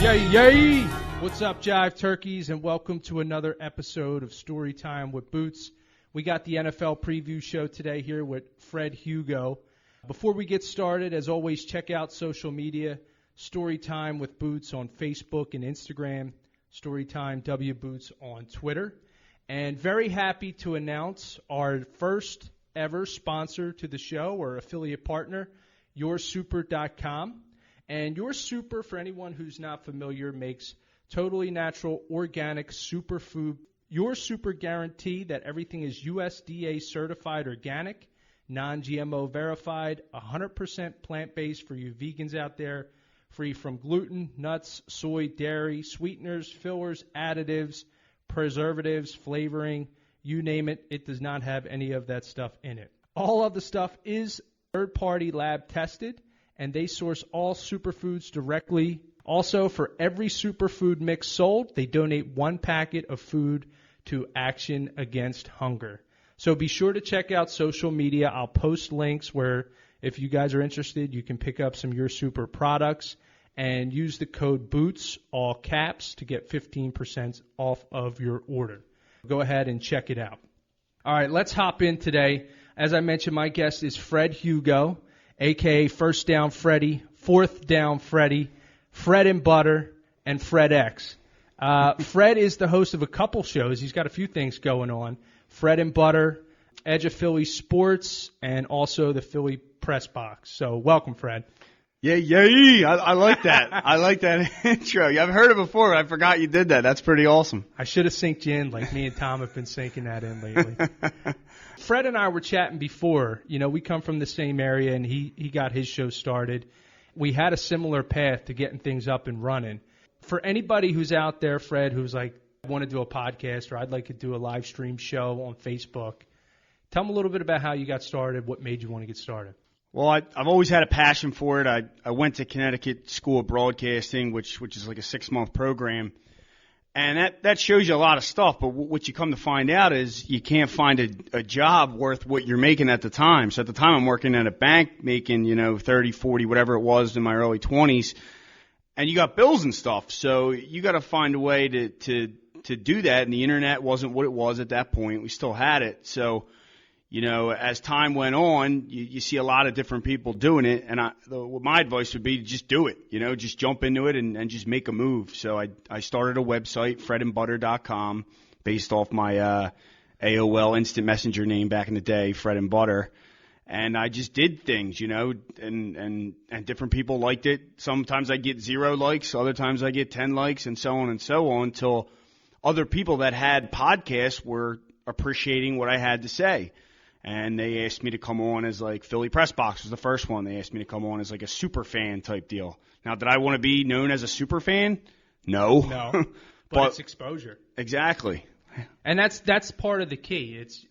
Yay! What's up, Jive Turkeys, and welcome to another episode of Storytime with Boots. We got the NFL preview show today here with Fred Hugo. Before we get started, as always, check out social media, Storytime with Boots on Facebook and Instagram, Storytime W Boots on Twitter. And very happy to announce our first ever sponsor to the show or affiliate partner, YourSuper.com. And Your Super, for anyone who's not familiar, makes totally natural, organic superfood. Your Super guarantee that everything is USDA certified organic, non-GMO verified, 100% plant-based for you vegans out there, free from gluten, nuts, soy, dairy, sweeteners, fillers, additives, preservatives, flavoring, you name it. It does not have any of that stuff in it. All of the stuff is third-party lab tested, and they source all superfoods directly. Also, for every superfood mix sold, they donate one packet of food to Action Against Hunger. So be sure to check out social media. I'll post links where if you guys are interested, you can pick up some Your Super products and use the code BOOTS, all caps, to get 15% off of your order. Go ahead and check it out. All right, let's hop in today. As I mentioned, my guest is Fred Hugo, a.k.a. First Down Freddy, Fourth Down Freddy, Fred and Butter, and Fred X. Fred is the host of a couple shows. He's got a few things going on. Fred and Butter, Edge of Philly Sports, and also the Philly Pressbox. So welcome, Fred. Yay. I like that. I like that intro. I've heard it before. I forgot you did that. That's pretty awesome. I should have synced you in like me and Tom have been syncing that in lately. Fred and I were chatting before. You know, we come from the same area, and he got his show started. We had a similar path to getting things up and running. For anybody who's out there, Fred, who's like, I want to do a podcast or I'd like to do a live stream show on Facebook, tell them a little bit about how you got started, what made you want to get started. Well, I've always had a passion for it. I went to Connecticut School of Broadcasting, which is like a 6-month program. And that shows you a lot of stuff, but what you come to find out is you can't find a job worth what you're making at the time. So at the time I'm working at a bank making, 30, 40, whatever it was in my early 20s, and you got bills and stuff. So you got to find a way to do that, and the internet wasn't what it was at that point. We still had it. So, as time went on, you see a lot of different people doing it, and my advice would be to just do it, just jump into it and just make a move. So I started a website, fredandbutter.com, based off my AOL Instant Messenger name back in the day, Fred and Butter, and I just did things, and different people liked it. Sometimes I get 0 likes, other times I get 10 likes, and so on, until other people that had podcasts were appreciating what I had to say. And they asked me to come on as like Philly Pressbox was the first one. They asked me to come on as like a super fan type deal. Now, did I want to be known as a super fan? No. No, but it's exposure. Exactly. And that's part of the key. It's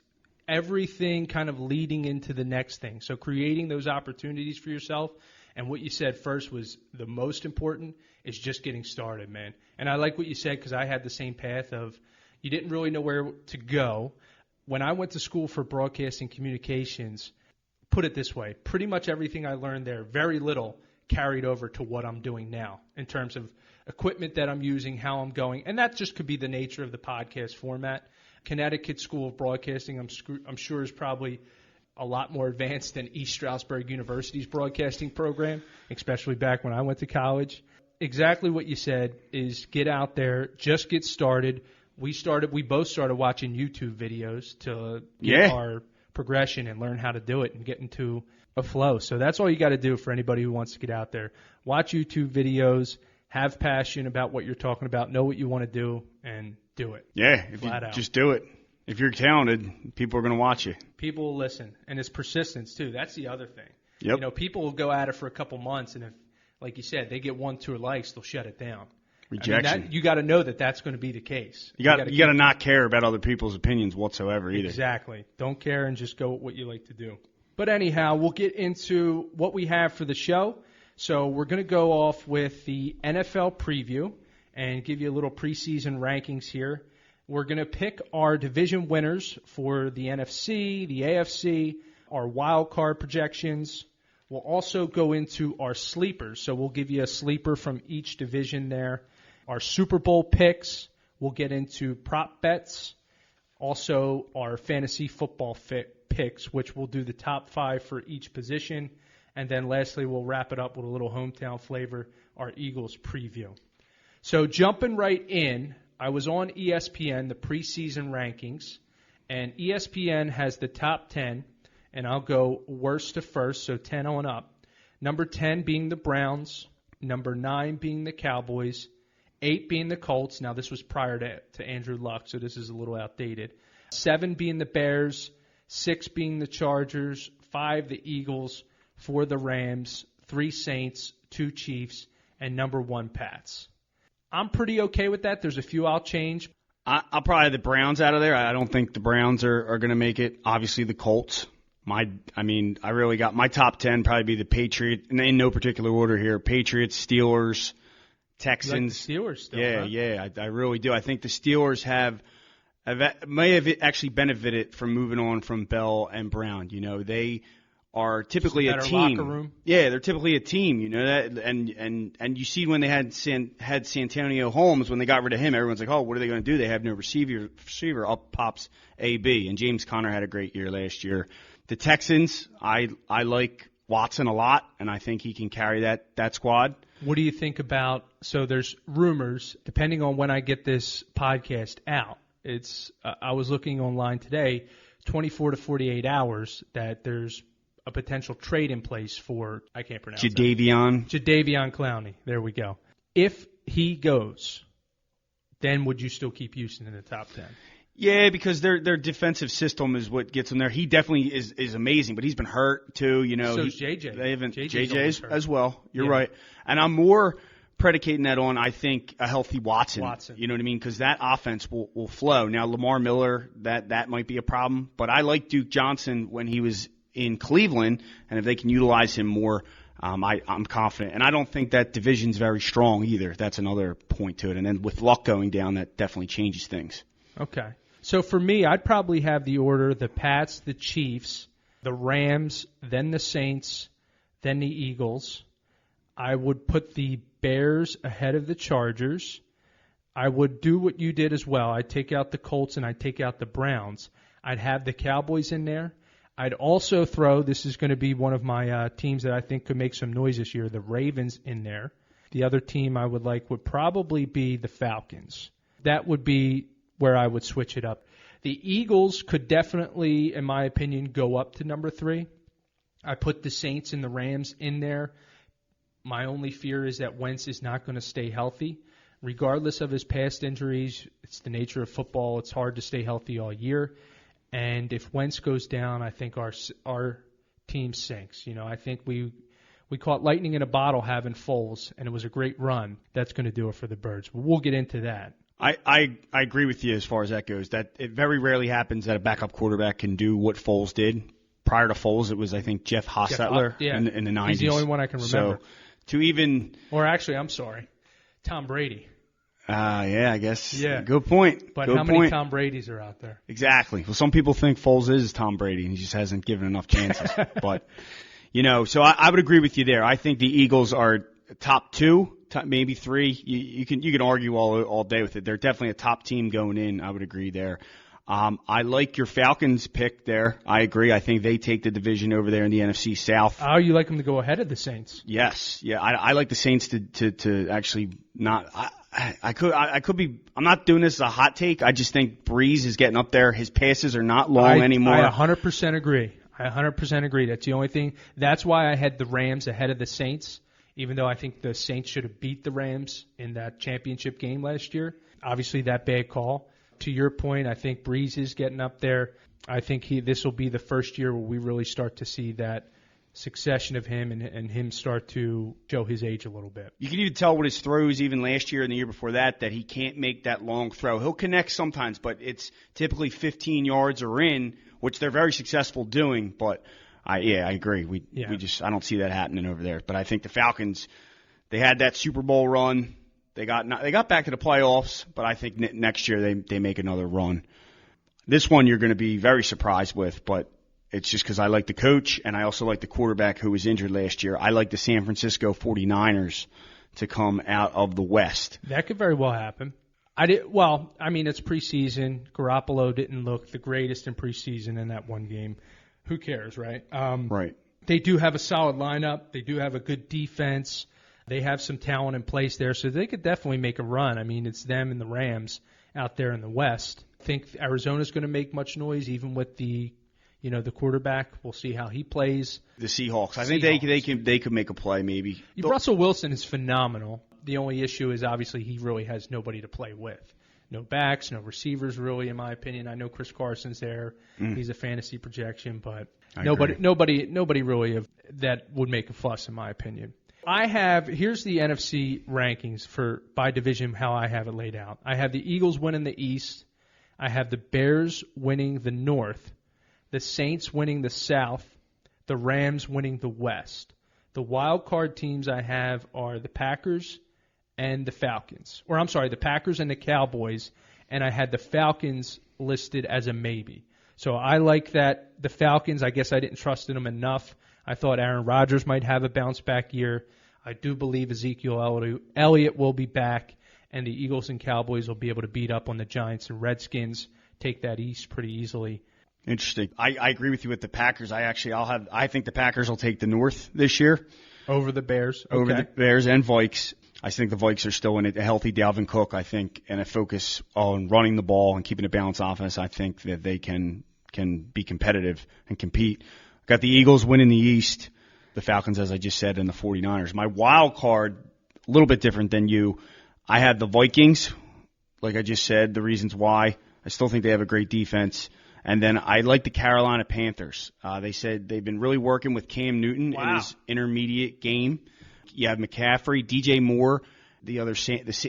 everything kind of leading into the next thing. So creating those opportunities for yourself. And what you said first was the most important is just getting started, man. And I like what you said because I had the same path of you didn't really know where to go. When I went to school for broadcasting communications, put it this way, pretty much everything I learned there, very little carried over to what I'm doing now in terms of equipment that I'm using, how I'm going. And that just could be the nature of the podcast format. Connecticut School of Broadcasting, I'm sure, is probably a lot more advanced than East Stroudsburg University's broadcasting program, especially back when I went to college. Exactly what you said is get out there, just get started. We both started watching YouTube videos to get our progression and learn how to do it and get into a flow. So that's all you got to do for anybody who wants to get out there. Watch YouTube videos, have passion about what you're talking about, know what you want to do, and do it. Yeah, just do it. If you're talented, people are going to watch you. People will listen. And it's persistence, too. That's the other thing. Yep. People will go at it for a couple months, and if, like you said, they get 1, 2 likes, they'll shut it down. Rejection. You got to know that that's going to be the case. You got to not care about other people's opinions whatsoever either. Exactly. Don't care and just go with what you like to do. But anyhow, we'll get into what we have for the show. So we're going to go off with the NFL preview and give you a little preseason rankings here. We're going to pick our division winners for the NFC, the AFC, our wild card projections. We'll also go into our sleepers. So we'll give you a sleeper from each division there. Our Super Bowl picks. We'll get into prop bets. Also our fantasy football picks, which we'll do the top 5 for each position. And then lastly, we'll wrap it up with a little hometown flavor, our Eagles preview. So jumping right in, I was on ESPN, the preseason rankings, and ESPN has the top 10, and I'll go worst to first, so 10 on up. Number 10 being the Browns, number 9 being the Cowboys, 8 being the Colts. Now, this was prior to Andrew Luck, so this is a little outdated. 7 being the Bears, 6 being the Chargers, 5 the Eagles, 4 the Rams, 3 Saints, 2 Chiefs, and number 1 Pats. I'm pretty okay with that. There's a few I'll change. I'll probably have the Browns out of there. I don't think the Browns are going to make it. Obviously, the Colts. I really got my top 10 probably be the Patriots, and in no particular order here. Patriots, Steelers, Texans. You like the Steelers still, yeah, huh? Yeah, I really do. I think the Steelers may have actually benefited from moving on from Bell and Brown. You know, they are typically a team. Locker room. Yeah, they're typically a team. You know that, and you see when they had Santonio Holmes, when they got rid of him, everyone's like, oh, what are they going to do? They have no receiver. Up pops AB, and James Conner had a great year last year. The Texans, I like Watson a lot, and I think he can carry that squad. What do you think about, so there's rumors, depending on when I get this podcast out, I was looking online today, 24 to 48 hours, that there's a potential trade in place for, I can't pronounce it. Jadeveon Clowney. There we go. If he goes, then would you still keep Houston in the top 10? Yeah, because their defensive system is what gets them there. He definitely is amazing, but he's been hurt too. You know, so's JJ. They haven't JJ's as well. You're right, and I'm more predicating that on, I think, a healthy Watson. You know what I mean? Because that offense will flow. Now Lamar Miller, that might be a problem, but I like Duke Johnson when he was in Cleveland, and if they can utilize him more, I'm confident. And I don't think that division's very strong either. That's another point to it. And then with Luck going down, that definitely changes things. Okay. So for me, I'd probably have the order: the Pats, the Chiefs, the Rams, then the Saints, then the Eagles. I would put the Bears ahead of the Chargers. I would do what you did as well. I'd take out the Colts and I'd take out the Browns. I'd have the Cowboys in there. I'd also throw, this is going to be one of my teams that I think could make some noise this year, the Ravens in there. The other team I would like would probably be the Falcons. That would be where I would switch it up. The Eagles could definitely, in my opinion, go up to number 3. I put the Saints and the Rams in there. My only fear is that Wentz is not going to stay healthy. Regardless of his past injuries, it's the nature of football. It's hard to stay healthy all year. And if Wentz goes down, I think our team sinks. You know, I think we caught lightning in a bottle having Foles, and it was a great run. That's going to do it for the Birds. But we'll get into that. I agree with you as far as that goes. That it very rarely happens that a backup quarterback can do what Foles did. Prior to Foles, it was, I think, Jeff Hostetler in the 90s. He's the only one I can remember. Or actually, I'm sorry, Tom Brady. Yeah, I guess. Yeah. Good point. But how many Tom Bradys are out there? Exactly. Well, some people think Foles is Tom Brady, and he just hasn't given enough chances. But, you know, so I would agree with you there. I think the Eagles are top 2. Maybe 3. You can argue all day with it. They're definitely a top team going in. I would agree there. I like your Falcons pick there. I agree. I think they take the division over there in the NFC South. Oh, you like them to go ahead of the Saints? Yes. Yeah. I like the Saints to actually not. I could be. I'm not doing this as a hot take. I just think Breeze is getting up there. His passes are not long anymore. I 100% agree. I 100% agree. That's the only thing. That's why I had the Rams ahead of the Saints. Even though I think the Saints should have beat the Rams in that championship game last year. Obviously, that bad call. To your point, I think Breeze is getting up there. I think this will be the first year where we really start to see that succession of him and him start to show his age a little bit. You can even tell with his throws, even last year and the year before that he can't make that long throw. He'll connect sometimes, but it's typically 15 yards or in, which they're very successful doing, but I agree. I don't see that happening over there. But I think the Falcons, they had that Super Bowl run. They got back to the playoffs, but I think next year they make another run. This one you're going to be very surprised with, but It's just because I like the coach, and I also like the quarterback who was injured last year. I like the San Francisco 49ers to come out of the West. That could very well happen. It's preseason. Garoppolo didn't look the greatest in preseason in that one game. Who cares, right? Right. They do have a solid lineup. They do have a good defense. They have some talent in place there, so they could definitely make a run. I mean, it's them and the Rams out there in the West. I think Arizona's going to make much noise, even with the quarterback. We'll see how he plays. The Seahawks. I think they could make a play maybe. Russell Wilson is phenomenal. The only issue is obviously he really has nobody to play with. No backs, no receivers really, in my opinion. I know Chris Carson's there. He's a fantasy projection, but nobody really that would make a fuss, in my opinion. Here's the NFC rankings by division, how I have it laid out. I have the Eagles winning the East. I have the Bears winning the North. The Saints winning the South. The Rams winning the West. The wild card teams I have are the Packers and the Falcons. The Packers and the Cowboys, and I had the Falcons listed as a maybe. So I like that. The Falcons, I guess I didn't trust in them enough. I thought Aaron Rodgers might have a bounce-back year. I do believe Ezekiel Elliott will be back, and the Eagles and Cowboys will be able to beat up on the Giants and Redskins, take that East pretty easily. Interesting. I agree with you with the Packers. I think the Packers will take the North this year. Over the Bears? Okay. Over the Bears and Vikes. I think the Vikes are still in it. A healthy Dalvin Cook, I think, and a focus on running the ball and keeping a balanced offense. I think that they can be competitive and compete. Got the Eagles winning the East, the Falcons, as I just said, and the 49ers. My wild card, a little bit different than you. I had the Vikings, like I just said, the reasons why. I still think they have a great defense. And then I like the Carolina Panthers. They said they've been really working with Cam Newton in his intermediate game. You have McCaffrey, DJ Moore, the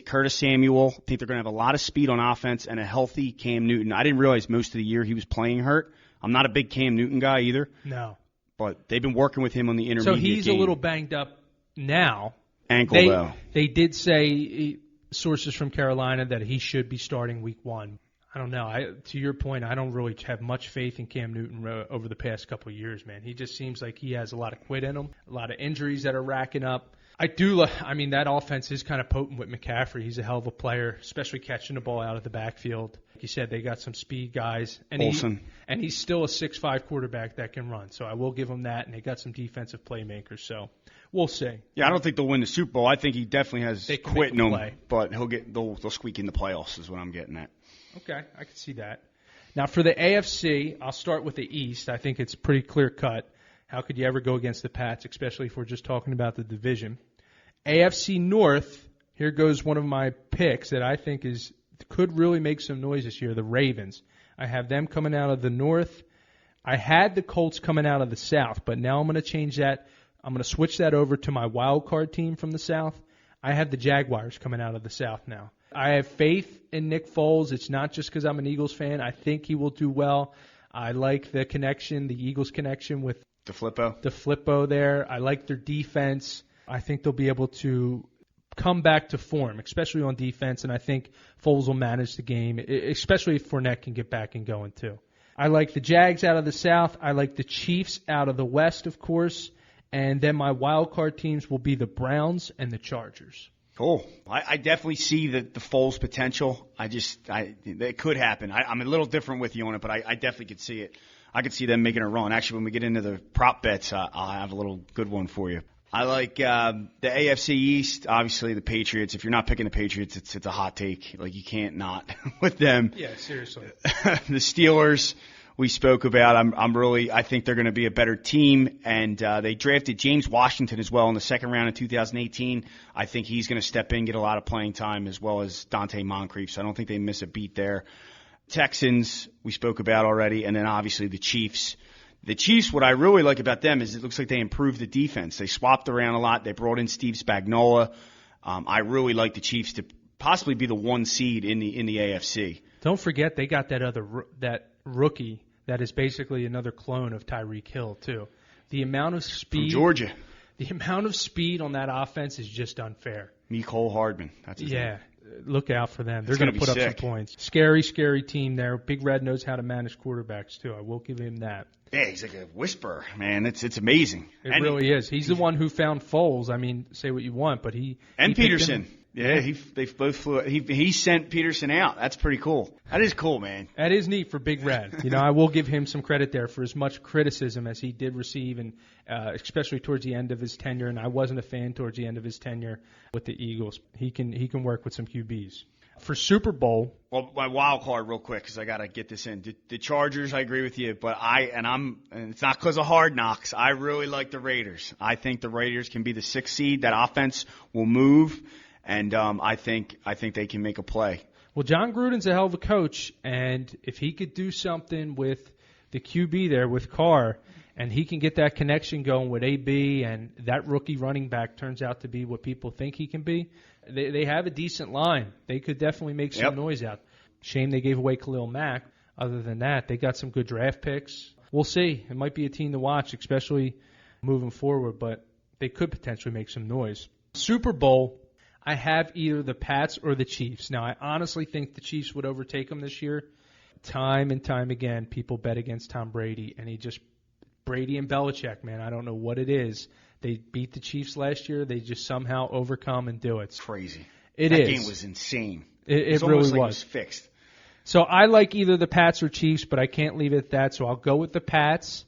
Curtis Samuel. I think they're going to have a lot of speed on offense and a healthy Cam Newton. I didn't realize most of the year he was playing hurt. I'm not a big Cam Newton guy either. No. But they've been working with him on the intermediate game. So he's a little banged up now. Ankle, though. They did say, sources from Carolina, that he should be starting week 1. I don't know. To your point, I don't really have much faith in Cam Newton over the past couple of years, man. He just seems like he has a lot of quit in him, a lot of injuries that are racking up. That offense is kind of potent with McCaffrey. He's a hell of a player, especially catching the ball out of the backfield. Like you said, they got some speed guys. And he's still a 6'5" quarterback that can run. So I will give him that. And they got some defensive playmakers. So we'll see. Yeah, I don't think they'll win the Super Bowl. I think he definitely has quit in him. But they'll squeak in the playoffs is what I'm getting at. Okay, I can see that. Now, for the AFC, I'll start with the East. I think it's pretty clear-cut. How could you ever go against the Pats, especially if we're just talking about the division? AFC North, here goes one of my picks that I think could really make some noise this year, the Ravens. I have them coming out of the North. I had the Colts coming out of the South, but now I'm going to change that. I'm going to switch that over to my wild card team from the South. I have the Jaguars coming out of the South now. I have faith in Nick Foles. It's not just because I'm an Eagles fan. I think he will do well. I like the connection, the Eagles connection with the Flippo there. I like their defense. I think they'll be able to come back to form, especially on defense, and I think Foles will manage the game, especially if Fournette can get back and going too. I like the Jags out of the South. I like the Chiefs out of the West, of course. And then my wild card teams will be the Browns and the Chargers. Cool. I definitely see the Foles potential. It could happen. I'm a little different with you on it, but I definitely could see it. I could see them making a run. Actually, when we get into the prop bets, I'll have a little good one for you. I like the AFC East, obviously the Patriots. If you're not picking the Patriots, it's a hot take. Like, you can't not with them. Yeah, seriously. The Steelers, we spoke about. I think they're going to be a better team, and they drafted James Washington as well in the second round of 2018. I think he's going to step in, get a lot of playing time, as well as Dante Moncrief. So I don't think they miss a beat there. Texans, we spoke about already, and then obviously the Chiefs. The Chiefs, what I really like about them is it looks like they improved the defense. They swapped around a lot. They brought in Steve Spagnuolo. I really like the Chiefs to possibly be the 1 seed in the AFC. Don't forget they got that rookie that is basically another clone of Tyreek Hill too. The amount of speed from Georgia. The amount of speed on that offense is just unfair. Mecole Hardman. That's his name. Look out for them. They're going to put up some points. Scary, scary team there. Big Red knows how to manage quarterbacks too. I will give him that. Yeah, he's like a whisperer, man. It's amazing. It really is. He's the one who found Foles. I mean, say what you want, but he Peterson. Yeah, they both flew. He sent Peterson out. That's pretty cool. That is cool, man. That is neat for Big Red. I will give him some credit there for as much criticism as he did receive, and especially towards the end of his tenure. And I wasn't a fan towards the end of his tenure with the Eagles. He can work with some QBs. For Super Bowl. Well, my wild card real quick because I got to get this in. The Chargers, I agree with you, but and it's not because of Hard Knocks. I really like the Raiders. I think the Raiders can be the 6th seed. That offense will move, and I think they can make a play. Well, John Gruden's a hell of a coach, and if he could do something with the QB there with Carr, and he can get that connection going with AB, and that rookie running back turns out to be what people think he can be, they have a decent line. They could definitely make some noise out. Shame they gave away Khalil Mack. Other than that, they got some good draft picks. We'll see. It might be a team to watch, especially moving forward, but they could potentially make some noise. Super Bowl, I have either the Pats or the Chiefs. Now, I honestly think the Chiefs would overtake them this year. Time and time again, people bet against Tom Brady, and Brady and Belichick, man, I don't know what it is. They beat the Chiefs last year. They just somehow overcome and do it. It's crazy. That game was insane. It really was. Like it was fixed. So I like either the Pats or Chiefs, but I can't leave it at that. So I'll go with the Pats,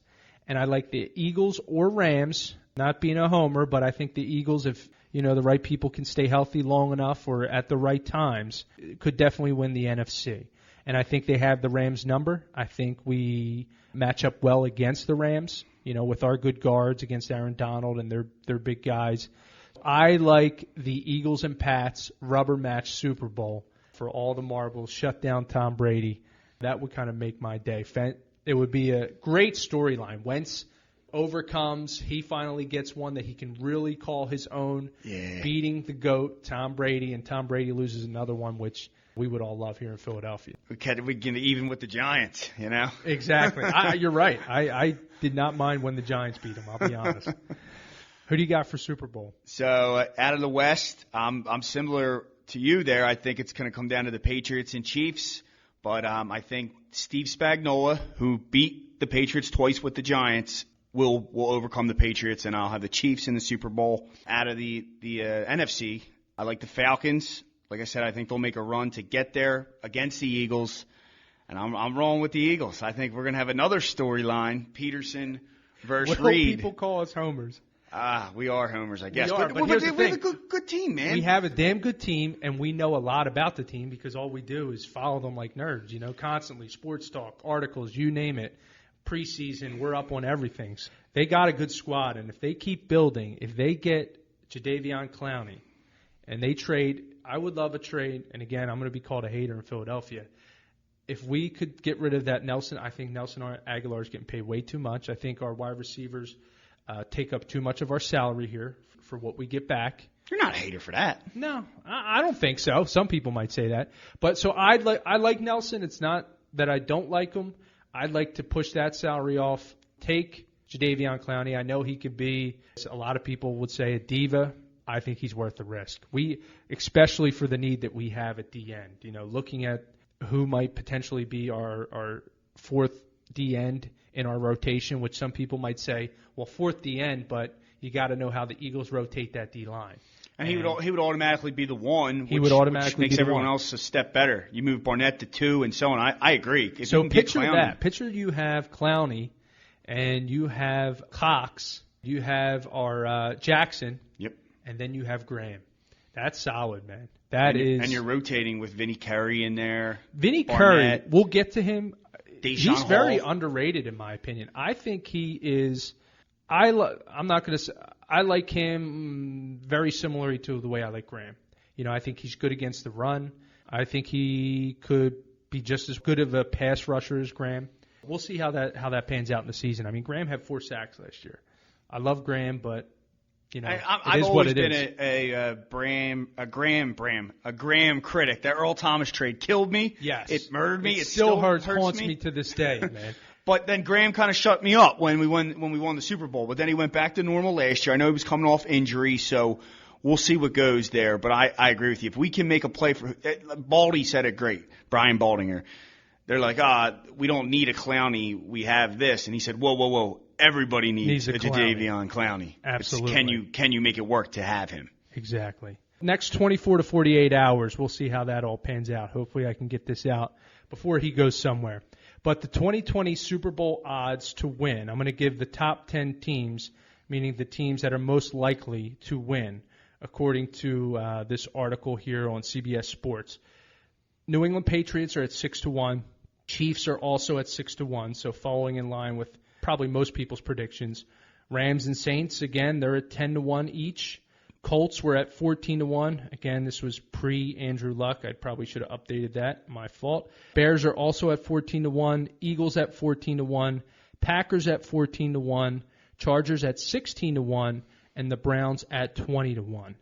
and I like the Eagles or Rams. Not being a homer, but I think the Eagles, if the right people can stay healthy long enough or at the right times, could definitely win the NFC. And I think they have the Rams number. I think we match up well against the Rams, with our good guards against Aaron Donald and their big guys. I like the Eagles and Pats rubber match Super Bowl for all the marbles, shut down Tom Brady. That would kind of make my day. It would be a great storyline. Wentz overcomes. He finally gets one that he can really call his own, beating the GOAT, Tom Brady, and Tom Brady loses another one, which we would all love here in Philadelphia. We get even with the Giants, Exactly. You're right. I did not mind when the Giants beat them, I'll be honest. Who do you got for Super Bowl? So out of the West, I'm similar to you there. I think it's going to come down to the Patriots and Chiefs, but I think Steve Spagnuolo, who beat the Patriots twice with the Giants, will overcome the Patriots, and I'll have the Chiefs in the Super Bowl. Out of the NFC, I like the Falcons. Like I said, I think they'll make a run to get there against the Eagles, and I'm rolling with the Eagles. I think we're going to have another storyline, Peterson versus Reed. People call us homers. We are homers, I guess. We are, but we have a good team, man. We have a damn good team, and we know a lot about the team because all we do is follow them like nerds, constantly. Sports talk, articles, you name it. Preseason, we're up on everything. They got a good squad, and if they keep building, if they get Jadeveon Clowney, and they trade, I would love a trade, and again, I'm going to be called a hater in Philadelphia. If we could get rid of that Nelson, I think Nelson Aguilar is getting paid way too much. I think our wide receivers take up too much of our salary here for what we get back. You're not a hater for that. No, I don't think so. Some people might say that. But so I like Nelson. It's not that I don't like him. I'd like to push that salary off, take Jadeveon Clowney. I know he could be, a lot of people would say, a diva. I think he's worth the risk. Especially for the need that we have at the end. Looking at who might potentially be our fourth D end in our rotation, which some people might say, well, fourth D end, but you got to know how the Eagles rotate that D line. And he would automatically be the one, which makes everyone else a step better. You move Barnett to 2 and so on. I agree. So picture that. Picture you have Clowney, and you have Cox, you have our Jackson, and then you have Graham. That's solid, man. And you're rotating with Vinny Curry in there. Vinny Curry, we'll get to him. He's very underrated, in my opinion. I think he is. I'm not going to say. I like him very similarly to the way I like Graham. I think he's good against the run. I think he could be just as good of a pass rusher as Graham. We'll see how that pans out in the season. I mean, Graham had 4 sacks last year. I love Graham, but I've always been a Graham critic. That Earl Thomas trade killed me. Yes, it murdered me. It still haunts me to this day, man. But then Graham kind of shut me up when we won the Super Bowl. But then he went back to normal last year. I know he was coming off injury, so we'll see what goes there. But I agree with you. If we can make a play for Baldy said it great, Brian Baldinger. they're like, we don't need a Clowney. We have this. And he said, whoa. Everybody needs a Jadeveon Clowney. Absolutely. Can you make it work to have him? Exactly. Next 24 to 48 hours, we'll see how that all pans out. Hopefully I can get this out before he goes somewhere. But the 2020 Super Bowl odds to win, I'm going to give the top 10 teams, meaning the teams that are most likely to win, according to this article here on CBS Sports. New England Patriots are at 6-1. Chiefs are also at 6-1, so following in line with probably most people's predictions. Rams and Saints, again, they're at 10-1 each. Colts were at 14-1. Again, this was pre-Andrew Luck. I probably should have updated that. My fault. Bears are also at 14-1. Eagles at 14-1. Packers at 14-1. Chargers at 16-1. And the Browns at 20-1.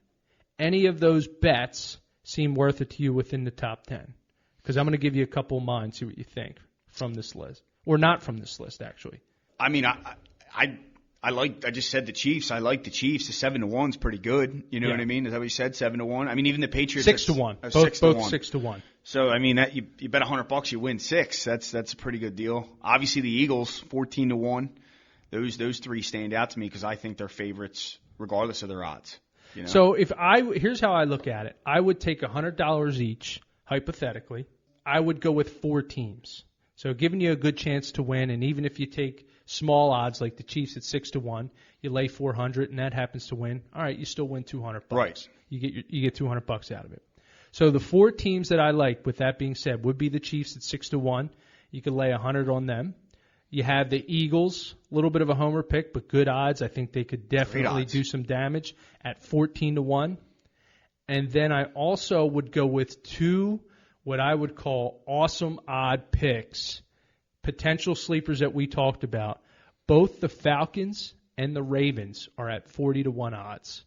Any of those bets seem worth it to you within the top 10? Because I'm going to give you a couple of mine, see what you think from this list. Or not from this list, actually. I mean, I just said the Chiefs. I like the Chiefs. The 7-1's pretty good. You know what I mean? Is that what you said? 7-1. I mean, even the Patriots. 6-1. Both 6-1. So I mean, that you bet $100, you win 6. That's a pretty good deal. Obviously, the Eagles 14-1. Those three stand out to me because I think they're favorites regardless of their odds. You know? So here's how I look at it. I would take $100 each, hypothetically. I would go with 4 teams. So giving you a good chance to win, and even if you take small odds like the Chiefs at 6-1, you lay 400, and that happens to win. All right, you still win $200. Right. You get $200 out of it. So the 4 teams that I like, with that being said, would be the Chiefs at 6-1. You could lay 100 on them. You have the Eagles, a little bit of a homer pick, but good odds. I think they could definitely do some damage at 14-1. And then I also would go with 2 what I would call awesome odd picks, potential sleepers that we talked about. Both the Falcons and the Ravens are at 40-1 odds.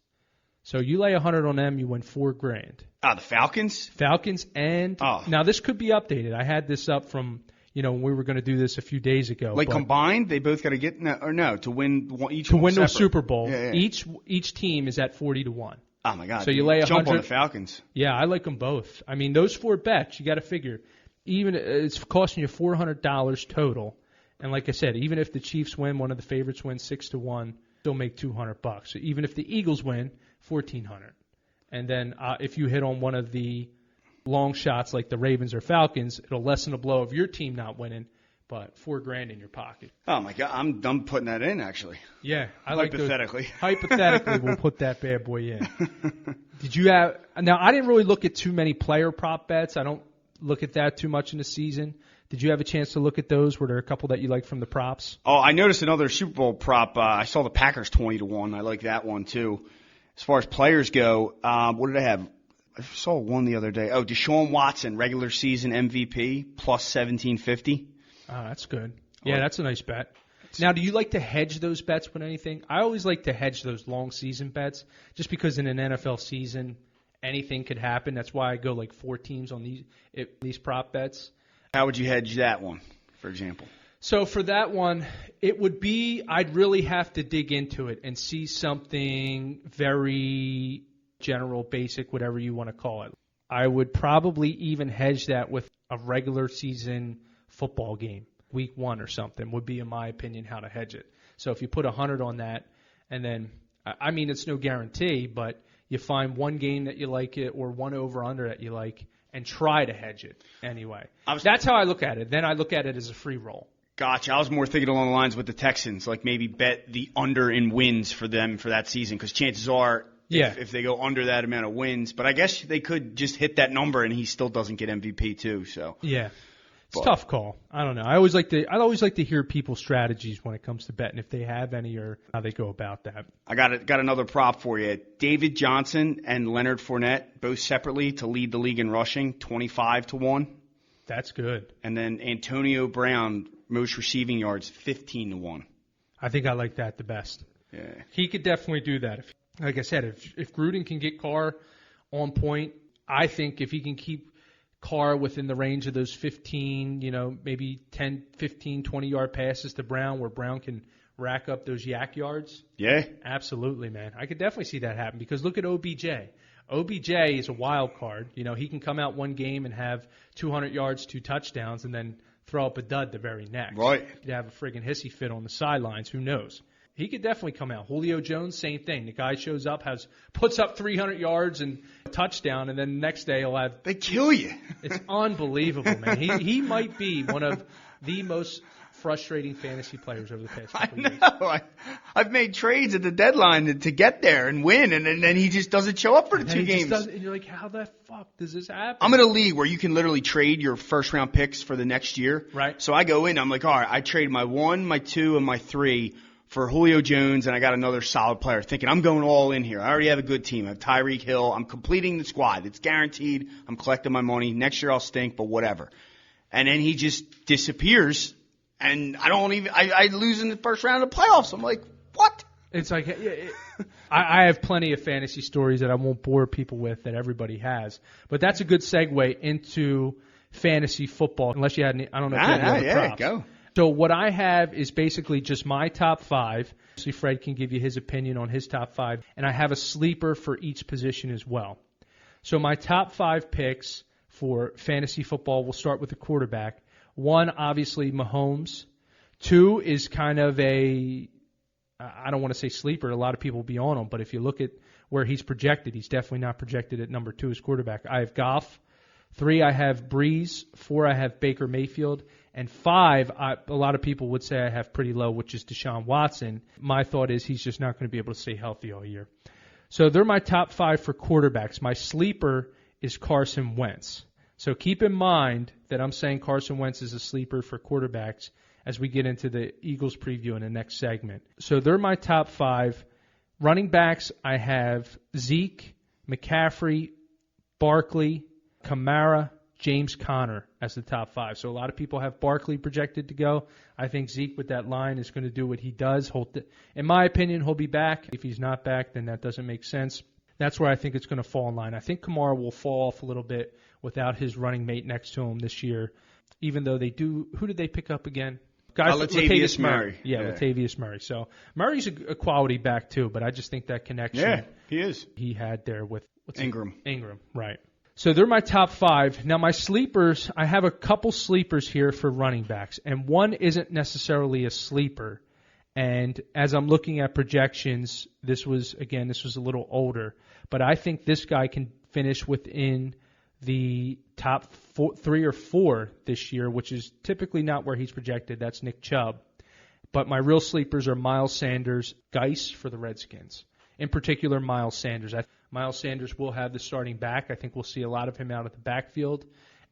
So you lay 100 on them, you win $4,000. The Falcons? Falcons and now this could be updated. I had this up from when we were going to do this a few days ago. Like combined, they both got to get to win each to win the separate. Super Bowl. Yeah. Each team is at 40-1. Oh my God! So you lay 100. Jump on the Falcons. Yeah, I like them both. I mean, those 4 bets, you got to figure, even it's costing you $400 total. And like I said, even if the Chiefs win, one of the favorites wins 6-1, they'll make $200. So even if the Eagles win, $1,400. And then if you hit on one of the long shots like the Ravens or Falcons, it'll lessen the blow of your team not winning, but $4,000 in your pocket. Oh my God, I'm done putting that in actually. Yeah, I hypothetically. Like hypothetically, we'll put that bad boy in. Did you have? Now I didn't really look at too many player prop bets. I don't look at that too much in the season. Did you have a chance to look at those? Were there a couple that you liked from the props? Oh, I noticed another Super Bowl prop. I saw the Packers 20-1. I like that one too. As far as players go, what did I have? I saw one the other day. Oh, Deshaun Watson, regular season MVP, plus 1750. Oh, that's good. Yeah, that's a nice bet. Now, do you like to hedge those bets with anything? I always like to hedge those long season bets just because in an NFL season, anything could happen. That's why I go like 4 teams on these prop bets. How would you hedge that one, for example? So for that one, it would be I'd really have to dig into it and see something very general, basic, whatever you want to call it. I would probably even hedge that with a regular season football game, week 1 or something, would be, in my opinion, how to hedge it. So if you put 100 on that, and then, I mean, it's no guarantee, but you find one game that you like it or one over-under that you like and try to hedge it anyway. That's how I look at it. Then I look at it as a free roll. Gotcha. I was more thinking along the lines with the Texans, like maybe bet the under in wins for them for that season, because chances are if they go under that amount of wins. But I guess they could just hit that number and he still doesn't get MVP too. So yeah. It's a tough call. I don't know. I always like to hear people's strategies when it comes to betting, if they have any, or how they go about that. I got another prop for you. David Johnson and Leonard Fournette, both separately to lead the league in rushing, 25-1. That's good. And then Antonio Brown, most receiving yards, 15-1. I think I like that the best. Yeah. He could definitely do that. Like I said, if Gruden can get Carr on point, I think if he can keep Carr within the range of those 15, maybe 10, 15, 20-yard passes to Brown where Brown can rack up those yak yards. Yeah. Absolutely, man. I could definitely see that happen because look at OBJ. OBJ is a wild card. He can come out one game and have 200 yards, 2 touchdowns, and then throw up a dud the very next. Right. He'd have a friggin' hissy fit on the sidelines. Who knows? He could definitely come out. Julio Jones, same thing. The guy shows up, puts up 300 yards and a touchdown, and then the next day he'll have. They kill you. It's unbelievable, man. He might be one of the most frustrating fantasy players over the past couple years. I know. I've made trades at the deadline to get there and win, and then he just doesn't show up for the 2 games. And you're like, how the fuck does this happen? I'm in a league where you can literally trade your first-round picks for the next year. Right. So I go in, I'm like, all right, I trade my 1, my 2, and my 3 for Julio Jones, and I got another solid player, thinking I'm going all in here. I already have a good team. I have Tyreek Hill. I'm completing the squad. It's guaranteed. I'm collecting my money. Next year I'll stink, but whatever. And then he just disappears, and I lose in the first round of the playoffs. I'm like, what? It's like, I have plenty of fantasy stories that I won't bore people with that everybody has. But that's a good segue into fantasy football, unless you had any, I don't know if you had any other props. Go. So what I have is basically just my top 5. So Fred can give you his opinion on his top 5. And I have a sleeper for each position as well. So my top 5 picks for fantasy football, we'll start with the quarterback. 1, obviously, Mahomes. 2 is kind of I don't want to say sleeper. A lot of people will be on him. But if you look at where he's projected, he's definitely not projected at number 2 as quarterback. I have Goff. 3, I have Breeze. 4, I have Baker Mayfield. And 5, a lot of people would say I have pretty low, which is Deshaun Watson. My thought is he's just not going to be able to stay healthy all year. So they're my top 5 for quarterbacks. My sleeper is Carson Wentz. So keep in mind that I'm saying Carson Wentz is a sleeper for quarterbacks as we get into the Eagles preview in the next segment. So they're my top 5. Running backs, I have Zeke, McCaffrey, Barkley, Kamara, James Conner as the top 5. So a lot of people have Barkley projected to go. I think Zeke with that line is going to do what he does. In my opinion, he'll be back. If he's not back, then that doesn't make sense. That's where I think it's going to fall in line. I think Kamara will fall off a little bit without his running mate next to him this year, even though they do. Who did they pick up again? Latavius Murray. Yeah, Latavius Murray. So Murray's a quality back too, but I just think that connection he is. He had there with Ingram. Ingram, right. So they're my top 5. Now my sleepers, I have a couple sleepers here for running backs, and one isn't necessarily a sleeper. And as I'm looking at projections, this was a little older, but I think this guy can finish within the top 3 or 4 this year, which is typically not where he's projected. That's Nick Chubb. But my real sleepers are Miles Sanders, Geis for the Redskins. In particular, Miles Sanders. Miles Sanders will have the starting back. I think we'll see a lot of him out at the backfield,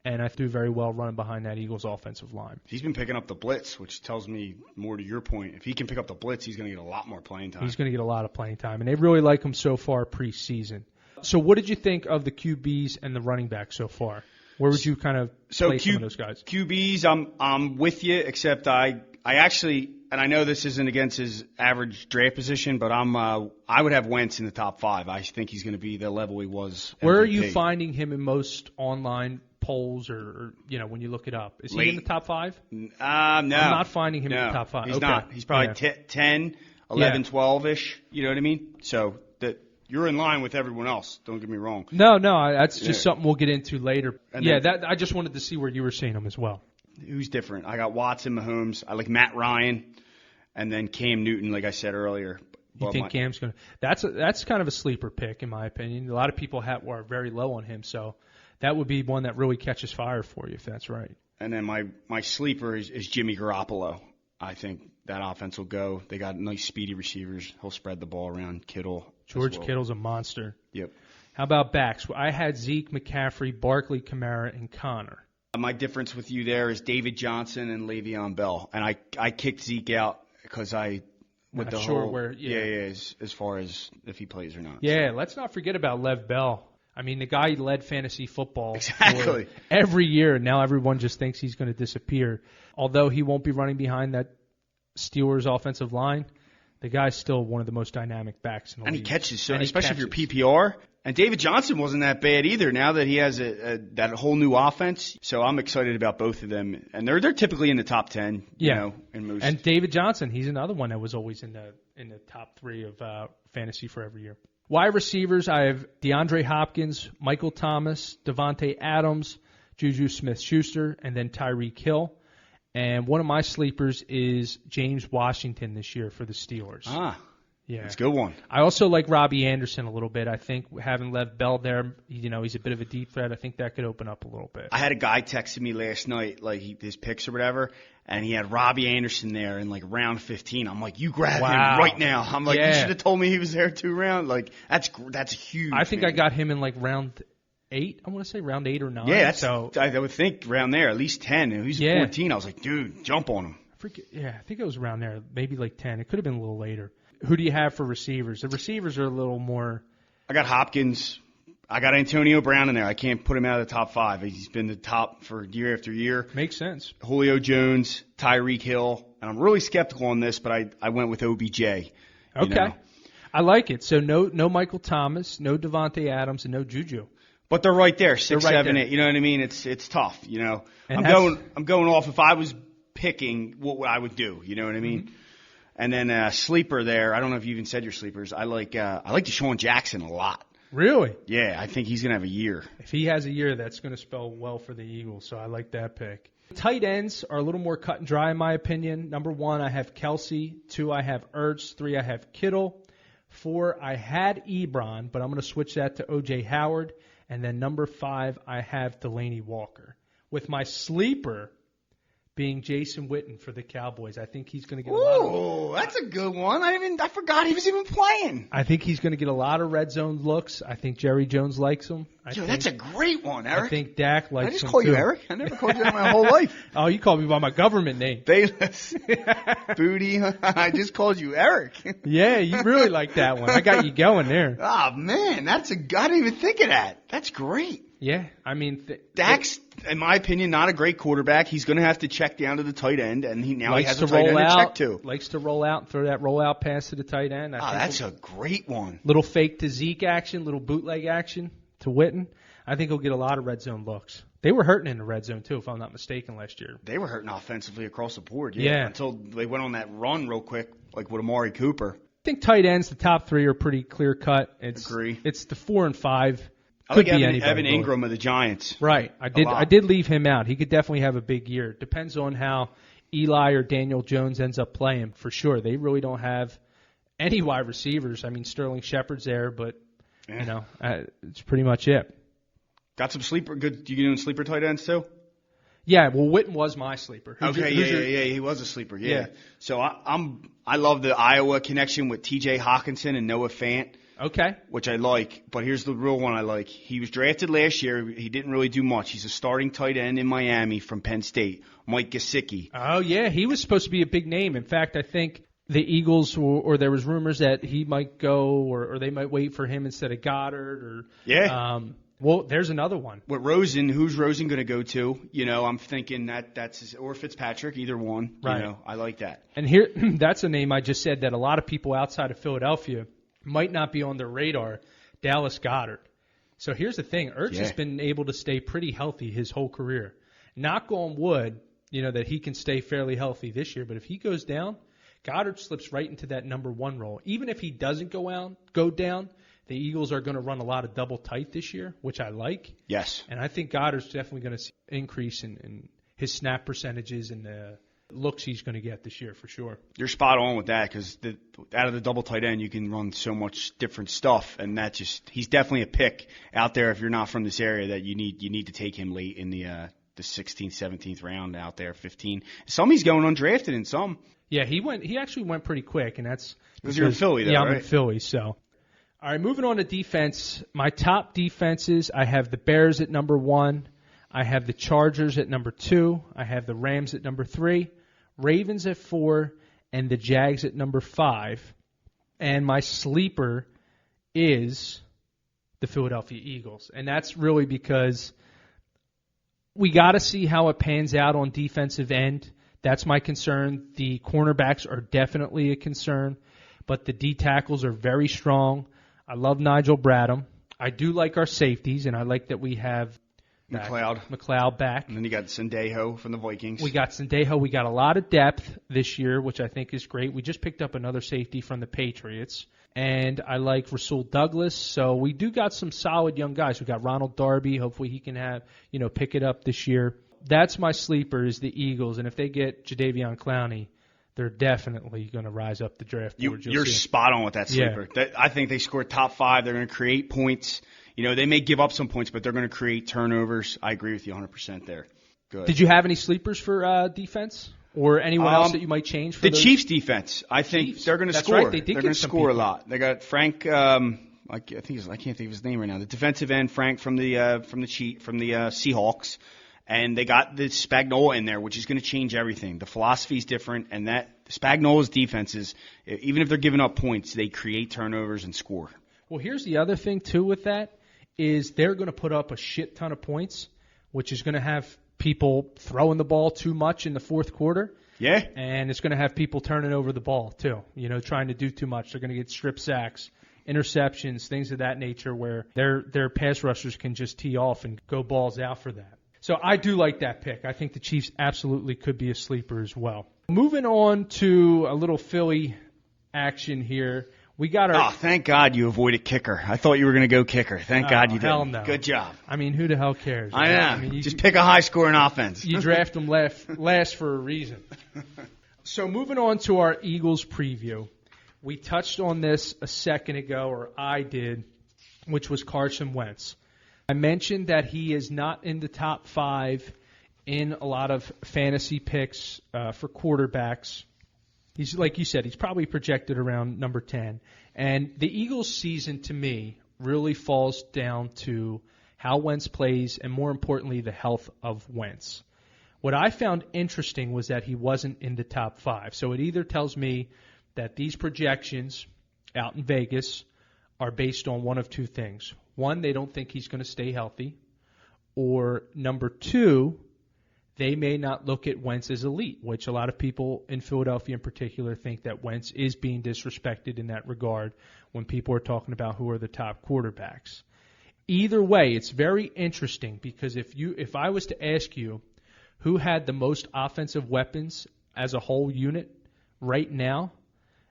and I do very well running behind that Eagles offensive line. He's been picking up the blitz, which tells me more to your point. If he can pick up the blitz, he's going to get a lot more playing time. He's going to get a lot of playing time, and they really like him so far preseason. So what did you think of the QBs and the running backs so far? Where would you kind of place some of those guys? QBs, I'm with you, except I actually, and I know this isn't against his average draft position, but I would have Wentz in the top 5. I think he's going to be the level he was. Where are you finding him in most online polls or when you look it up? Is he in the top 5? No. I'm not finding him in the top 5. He's not. He's probably 10, 11, 12-ish. You know what I mean? So you're in line with everyone else. Don't get me wrong. No, that's just something we'll get into later. I just wanted to see where you were seeing him as well. Who's different? I got Watson, Mahomes. I like Matt Ryan, and then Cam Newton, like I said earlier. You think Cam's going to – that's kind of a sleeper pick, in my opinion. A lot of people are very low on him, so that would be one that really catches fire for you, if that's right. And then my sleeper is Jimmy Garoppolo. I think that offense will go. They got nice, speedy receivers. He'll spread the ball around. Kittle. George Kittle's a monster. Yep. How about backs? I had Zeke, McCaffrey, Barkley, Kamara, and Connor. My difference with you there is David Johnson and Le'Veon Bell. And I kicked Zeke out because as far as if he plays or not. Yeah, let's not forget about Lev Bell. I mean, the guy led fantasy football exactly every year. Now everyone just thinks he's going to disappear. Although he won't be running behind that Steelers offensive line, the guy's still one of the most dynamic backs in the league. And he catches, especially if you're PPR. And David Johnson wasn't that bad either. Now that he has that whole new offense, so I'm excited about both of them. And they're typically in the top 10. In most. And David Johnson, he's another one that was always in the top 3 of fantasy for every year. Wide receivers, I have DeAndre Hopkins, Michael Thomas, Devontae Adams, Juju Smith-Schuster, and then Tyreek Hill. And one of my sleepers is James Washington this year for the Steelers. Yeah, that's a good one. I also like Robbie Anderson a little bit. I think having Lev Bell there, he's a bit of a deep threat. I think that could open up a little bit. I had a guy texting me last night, like his picks or whatever, and he had Robbie Anderson there in like round 15. I'm like, you grab him right now. I'm like, you should have told me he was there 2 rounds. Like that's huge. I think I got him in like round 8. I want to say round 8 or 9. Yeah, I would think around there, at least 10. And he's 14. I was like, dude, jump on him. I think it was around there, maybe like 10. It could have been a little later. Who do you have for receivers? The receivers are a little more. I got Hopkins. I got Antonio Brown in there. I can't put him out of the top 5. He's been the top for year after year. Makes sense. Julio Jones, Tyreek Hill. And I'm really skeptical on this, but I went with OBJ. Okay. I like it. So no Michael Thomas, no Devontae Adams, and no Juju. But they're right there, 6, right 7, there. 8. You know what I mean? It's tough. And I'm going off if I was picking what I would do. You know what I mean? Mm-hmm. And then sleeper there. I don't know if you even said your sleepers. I like Deshaun Jackson a lot. Really? Yeah, I think he's gonna have a year. If he has a year, that's gonna spell well for the Eagles. So I like that pick. Tight ends are a little more cut and dry in my opinion. Number 1, I have Kelsey. 2, I have Ertz. 3, I have Kittle. 4, I had Ebron, but I'm gonna switch that to O.J. Howard. And then number 5, I have Delaney Walker. With my sleeper being Jason Witten for the Cowboys. I think he's going to get a lot of... Oh, that's a good one. I forgot he was even playing. I think he's going to get a lot of red zone looks. I think Jerry Jones likes him. That's a great one, Eric. I think Dak likes him, I just call you Eric? I never called you that my whole life. Oh, you called me by my government name. Bayless. Booty. I just called you Eric. Yeah, you really like that one. I got you going there. Oh, man. I didn't even think of that. That's great. Yeah, I mean... Dak's, in my opinion, not a great quarterback. He's going to have to check down to the tight end, and he has a tight end to check to. Likes to roll out and throw that rollout pass to the tight end. That's a great one. Little fake to Zeke action, little bootleg action to Witten. I think he'll get a lot of red zone looks. They were hurting in the red zone, too, if I'm not mistaken, last year. They were hurting offensively across the board, yeah. Until they went on that run real quick, like with Amari Cooper. I think tight ends, the top 3 are pretty clear-cut. Agree. It's the 4 and 5. I like Evan Ingram of the Giants. Right. I did leave him out. He could definitely have a big year. Depends on how Eli or Daniel Jones ends up playing, for sure. They really don't have any wide receivers. I mean, Sterling Shepard's there, but, it's pretty much it. Got some sleeper. Good. You doing sleeper tight ends, too? Yeah, well, Witten was my sleeper. He was a sleeper, yeah. So I love the Iowa connection with T.J. Hawkinson and Noah Fant. Okay. Which I like, but here's the real one I like. He was drafted last year. He didn't really do much. He's a starting tight end in Miami from Penn State, Mike Gesicki. Oh, yeah. He was supposed to be a big name. In fact, I think the Eagles, or there was rumors that he might go, or they might wait for him instead of Goddard. Well, there's another one. With Rosen, who's Rosen going to go to? I'm thinking that's or Fitzpatrick, either one. Right. I like that. And here, that's a name I just said that a lot of people outside of Philadelphia might not be on their radar, Dallas Goedert. So here's the thing. Ertz has been able to stay pretty healthy his whole career. Knock on wood, that he can stay fairly healthy this year. But if he goes down, Goddard slips right into that number 1 role. Even if he doesn't go down, the Eagles are going to run a lot of double tight this year, which I like. Yes. And I think Goddard's definitely going to see an increase in his snap percentages and the looks he's going to get this year for sure. You're spot on with that because out of the double tight end you can run so much different stuff, and he's definitely a pick out there if you're not from this area that you need to take him late in the 16th, 17th round out there, 15. Some he's going undrafted and some. Yeah, he actually went pretty quick, and that's because you're in Philly though, yeah, right? I'm in Philly, so. All right, moving on to defense. My top defenses, I have the Bears at number 1. I have the Chargers at number 2. I have the Rams at number 3. Ravens at 4, and the Jags at number 5. And my sleeper is the Philadelphia Eagles. And that's really because we got to see how it pans out on defensive end. That's my concern. The cornerbacks are definitely a concern, but the D tackles are very strong. I love Nigel Bradham. I do like our safeties, and I like that we have back. McLeod. McLeod back. And then you got Sendejo from the Vikings. We got Sendejo. We got a lot of depth this year, which I think is great. We just picked up another safety from the Patriots. And I like Rasul Douglas. So we do got some solid young guys. We got Ronald Darby. Hopefully he can pick it up this year. That's my sleeper is the Eagles. And if they get Jadeveon Clowney, they're definitely going to rise up the draft board. You're spot on with that sleeper. Yeah. I think they score top 5. They're going to create points. They may give up some points, but they're going to create turnovers. I agree with you 100% there. Good. Did you have any sleepers for defense? Or anyone else that you might change for the those? Chiefs' defense? I think they're going to score. Right. They're going to score a lot. They got Frank. I can't think of his name right now. The defensive end, Frank from the Seahawks, and they got the Spagnuolo in there, which is going to change everything. The philosophy is different, and that Spagnuolo's defenses, even if they're giving up points, they create turnovers and score. Well, here's the other thing too with that is they're going to put up a shit ton of points, which is going to have people throwing the ball too much in the fourth quarter. Yeah. And it's going to have people turning over the ball too, trying to do too much. They're going to get strip sacks, interceptions, things of that nature where their pass rushers can just tee off and go balls out for that. So I do like that pick. I think the Chiefs absolutely could be a sleeper as well. Moving on to a little Philly action here. We got our. Oh, thank God you avoided kicker. I thought you were going to go kicker. Thank God you didn't. Hell no. Good job. I mean, who the hell cares? Right? I know. Just pick a high-scoring offense. You draft them last for a reason. So moving on to our Eagles preview. We touched on this a second ago, or I did, which was Carson Wentz. I mentioned that he is not in the top 5 in a lot of fantasy picks for quarterbacks. He's, like you said, he's probably projected around number 10. And the Eagles' season, to me, really falls down to how Wentz plays and, more importantly, the health of Wentz. What I found interesting was that he wasn't in the top 5. So it either tells me that these projections out in Vegas are based on one of two things. One, they don't think he's going to stay healthy. Or number 2, they may not look at Wentz as elite, which a lot of people in Philadelphia in particular think that Wentz is being disrespected in that regard when people are talking about who are the top quarterbacks. Either way, it's very interesting because if I was to ask you who had the most offensive weapons as a whole unit right now,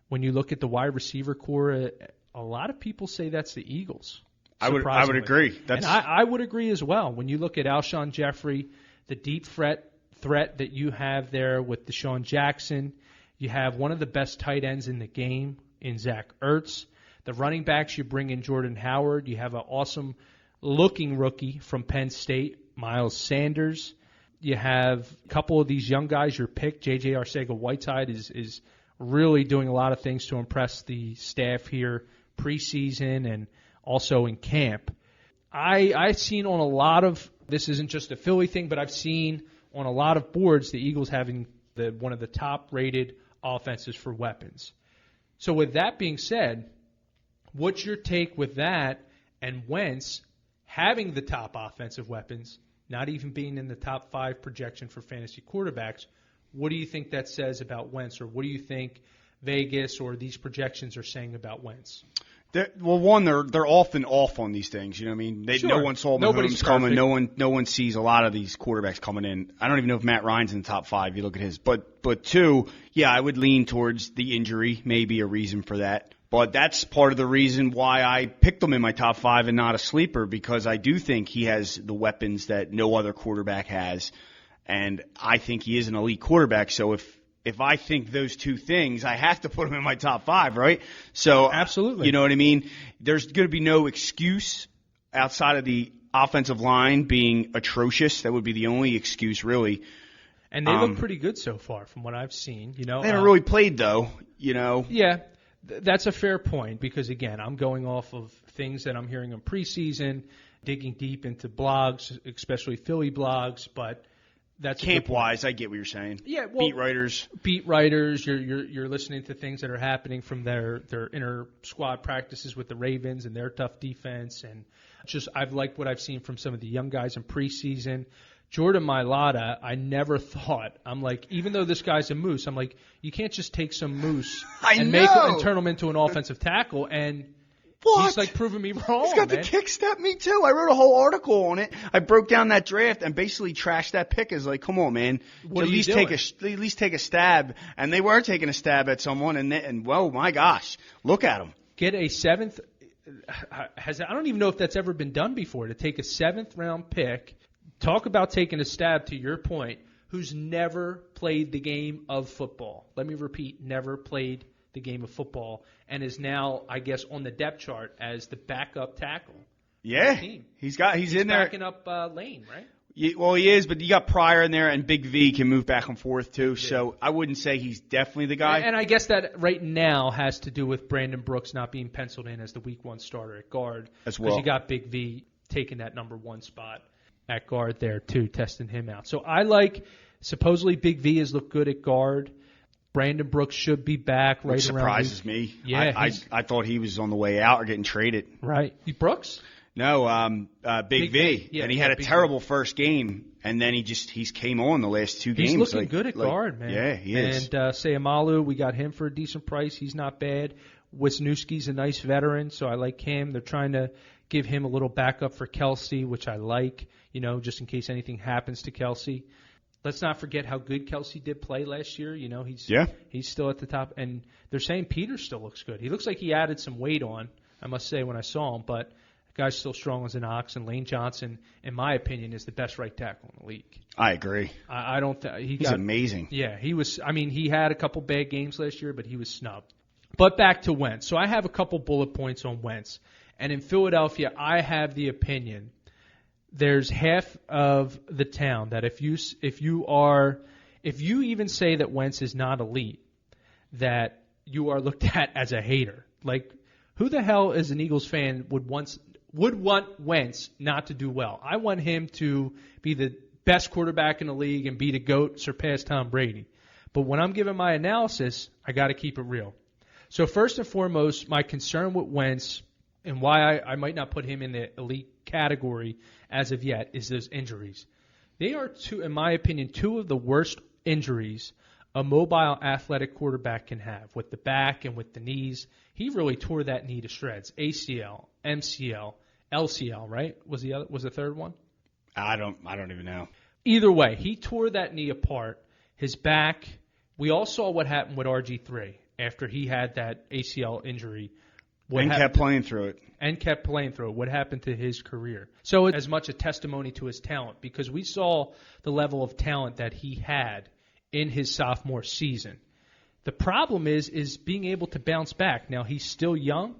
when you look at the wide receiver core, a lot of people say that's the Eagles. I would agree. And I would agree as well. When you look at Alshon Jeffrey, the deep threat that you have there with Deshaun Jackson, you have one of the best tight ends in the game in Zach Ertz. The running backs, you bring in Jordan Howard. You have an awesome-looking rookie from Penn State, Miles Sanders. You have a couple of these young guys, your pick, J.J. Arcega-Whiteside, is really doing a lot of things to impress the staff here preseason and also in camp. I've seen on a lot of, this isn't just a Philly thing, but I've seen on a lot of boards the Eagles having one of the top-rated offenses for weapons. So with that being said, what's your take with that and Wentz having the top offensive weapons, not even being in the top 5 projection for fantasy quarterbacks? What do you think that says about Wentz, or what do you think Vegas or these projections are saying about Wentz? They're often off on these things. You know what I mean? Sure. No one saw Mahomes coming. No one sees a lot of these quarterbacks coming in. I don't even know if Matt Ryan's in the top 5. You look at his. But 2, yeah, I would lean towards the injury, maybe a reason for that. But that's part of the reason why I picked him in my top 5 and not a sleeper, because I do think he has the weapons that no other quarterback has. And I think he is an elite quarterback. So if I think those two things, I have to put him in my top 5, right? So absolutely, you know what I mean? There's going to be no excuse outside of the offensive line being atrocious. That would be the only excuse, really. And they look pretty good so far, from what I've seen. You know, they haven't really played, though. You know. Yeah, that's a fair point, because again, I'm going off of things that I'm hearing in preseason, digging deep into blogs, especially Philly blogs, but. That's camp-wise, I get what you're saying. Yeah, well, beat writers. You're listening to things that are happening from their inner squad practices with the Ravens and their tough defense, and just I've liked what I've seen from some of the young guys in preseason. Jordan Mailata, I never thought. I'm like, even though this guy's a moose, I'm like, you can't just take some moose and turn him into an offensive tackle. And What? He's like proving me wrong. He's got man. the kick step. Me too. I wrote a whole article on it. I broke down that draft and basically trashed that pick. As like, come on, man. What at are you least doing? at least take a stab. And they were taking a stab at someone. And well, my gosh, look at them. Get a seventh. I don't even know if that's ever been done before, to take a 7th round pick. Talk about taking a stab, to your point, who's never played the game of football. Let me repeat, never played the game of football, and is now, I guess, on the depth chart as the backup tackle. Yeah, team. he's in there. Backing up Lane, right? Yeah, well, he is, but you got Pryor in there, and Big V can move back and forth too. Yeah. So I wouldn't say he's definitely the guy. And I guess that right now has to do with Brandon Brooks not being penciled in as the Week 1 starter at guard. As well. Because you got Big V taking that number 1 spot at guard there too, testing him out. So I like, supposedly Big V has looked good at guard. Brandon Brooks should be back right Which around. Surprises me. Yeah, I thought he was on the way out or getting traded. Right. Brooks? No, Big V. Yeah, and he had a terrible first game, and then he's came on the last 2 games. He's looking good at guard, man. Yeah, he is. And Sayamalu, we got him for a decent price. He's not bad. Wisniewski's a nice veteran, so I like him. They're trying to give him a little backup for Kelsey, which I like, just in case anything happens to Kelsey. Let's not forget how good Kelsey did play last year. He's still at the top. And they're saying Peters still looks good. He looks like he added some weight on, I must say, when I saw him. But the guy's still strong as an ox. And Lane Johnson, in my opinion, is the best right tackle in the league. I agree. I don't He's amazing. Yeah, he was. I mean, he had a couple bad games last year, but he was snubbed. But back to Wentz. So I have a couple bullet points on Wentz. And in Philadelphia, I have the opinion there's half of the town that if you even say that Wentz is not elite, that you are looked at as a hater. Like, who the hell as an Eagles fan would want Wentz not to do well? I want him to be the best quarterback in the league and be the GOAT, surpass Tom Brady. But when I'm giving my analysis, I got to keep it real. So first and foremost, my concern with Wentz and why I might not put him in the elite category as of yet is those injuries. They are, in my opinion, 2 of the worst injuries a mobile athletic quarterback can have, with the back and with the knees. He really tore that knee to shreds. ACL, MCL, LCL, right? Was the third one? I don't even know. Either way, he tore that knee apart. His back. We all saw what happened with RG3 after he had that ACL injury. Kept playing through it. What happened to his career? So it's as much a testimony to his talent, because we saw the level of talent that he had in his sophomore season. The problem is being able to bounce back. Now, he's still young,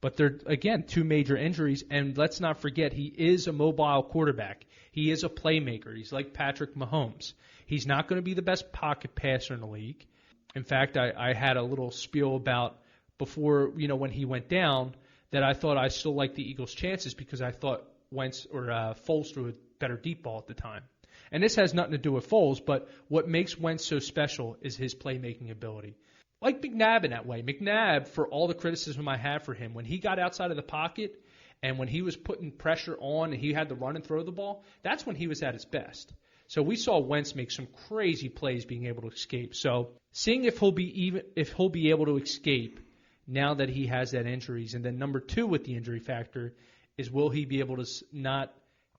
but they're, again, 2 major injuries. And let's not forget, he is a mobile quarterback. He is a playmaker. He's like Patrick Mahomes. He's not going to be the best pocket passer in the league. In fact, I had a little spiel about before, when he went down, that I thought I still liked the Eagles' chances because I thought Wentz or Foles threw a better deep ball at the time. And this has nothing to do with Foles, but what makes Wentz so special is his playmaking ability. Like McNabb in that way. McNabb, for all the criticism I have for him, when he got outside of the pocket and when he was putting pressure on and he had to run and throw the ball, that's when he was at his best. So we saw Wentz make some crazy plays being able to escape. So seeing if he'll be able to escape now that he has that injuries. And then number 2 with the injury factor is, will he be able to not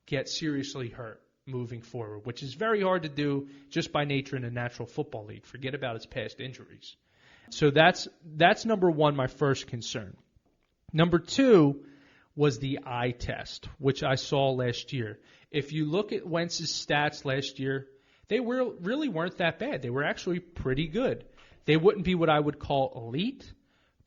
get seriously hurt moving forward, which is very hard to do just by nature in a natural football league. Forget about his past injuries. So that's number 1, my first concern. Number 2 was the eye test, which I saw last year. If you look at Wentz's stats last year, they really weren't that bad. They were actually pretty good. They wouldn't be what I would call elite,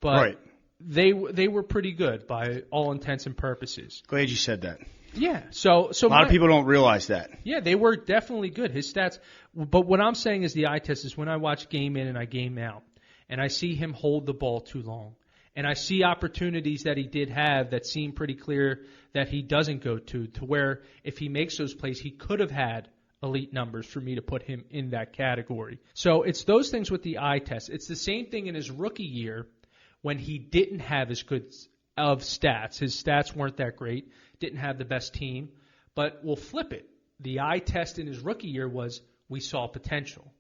but right. They were pretty good by all intents and purposes. Glad you said that. Yeah. So a lot of people don't realize that. Yeah, they were definitely good. His stats. But what I'm saying is the eye test is when I watch game in and I game out, and I see him hold the ball too long, and I see opportunities that he did have that seem pretty clear that he doesn't go to where if he makes those plays, he could have had elite numbers for me to put him in that category. So it's those things with the eye test. It's the same thing in his rookie year when he didn't have as good of stats. His stats weren't that great, didn't have the best team, but we'll flip it. The eye test in his rookie year was we saw potential.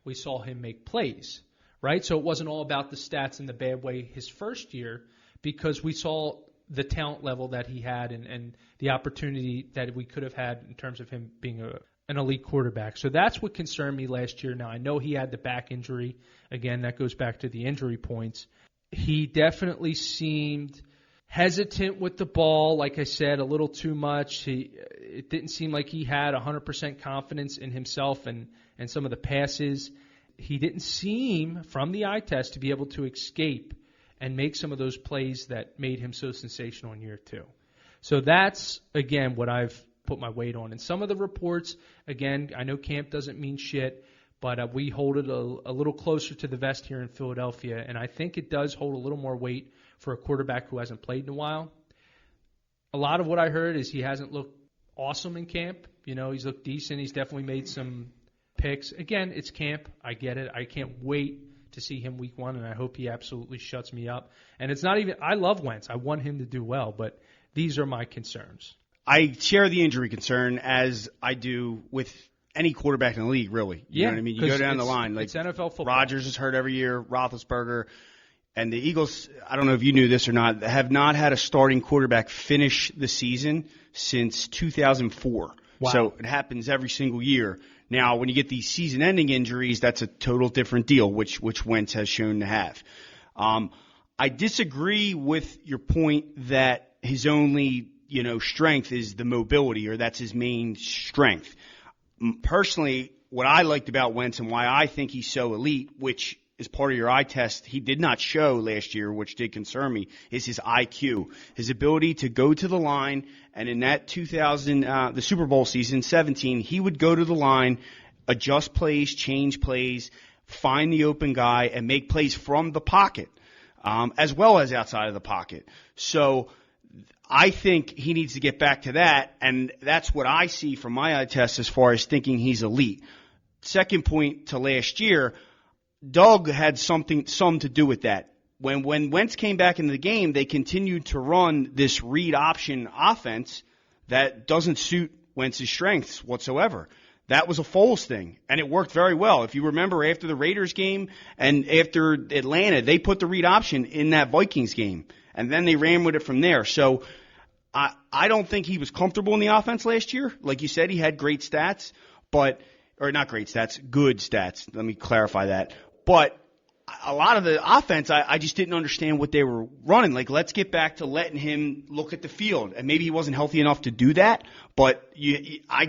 We saw him make plays, right? So it wasn't all about the stats in the bad way his first year because we saw the talent level that he had and the opportunity that we could have had in terms of him being an elite quarterback. So that's what concerned me last year. Now, I know he had the back injury. Again, that goes back to the injury points. He definitely seemed hesitant with the ball, like I said, a little too much. It didn't seem like he had 100% confidence in himself and some of the passes. He didn't seem, from the eye test, to be able to escape and make some of those plays that made him so sensational in year 2. So that's, again, what I've put my weight on. And some of the reports, again, I know camp doesn't mean shit, but we hold it a little closer to the vest here in Philadelphia, and I think it does hold a little more weight for a quarterback who hasn't played in a while. A lot of what I heard is he hasn't looked awesome in camp. He's looked decent. He's definitely made some picks. Again, it's camp. I get it. I can't wait to see him week 1, and I hope he absolutely shuts me up. And it's not even – I love Wentz. I want him to do well, but these are my concerns. I share the injury concern as I do with any quarterback in the league, really. You know what I mean? You go down the line. Like it's NFL football. Rodgers is hurt every year, Roethlisberger. And the Eagles, I don't know if you knew this or not, have not had a starting quarterback finish the season since 2004. Wow. So it happens every single year. Now, when you get these season-ending injuries, that's a total different deal, which Wentz has shown to have. I disagree with your point that his only strength is the mobility, or that's his main strength. Personally, what I liked about Wentz and why I think he's so elite, which is part of your eye test, he did not show last year, which did concern me, is his IQ. His ability to go to the line, and in that the Super Bowl season, 17, he would go to the line, adjust plays, change plays, find the open guy, and make plays from the pocket, as well as outside of the pocket. So I think he needs to get back to that, and that's what I see from my eye test as far as thinking he's elite. Second point to last year, Doug had some to do with that. When Wentz came back into the game, they continued to run this read option offense that doesn't suit Wentz's strengths whatsoever. That was a Foles thing, and it worked very well. If you remember, after the Raiders game and after Atlanta, they put the read option in that Vikings game, and then they ran with it from there. So I don't think he was comfortable in the offense last year. Like you said, he had great stats, or not great stats, good stats. Let me clarify that. But a lot of the offense, I just didn't understand what they were running. Like, let's get back to letting him look at the field. And maybe he wasn't healthy enough to do that, but I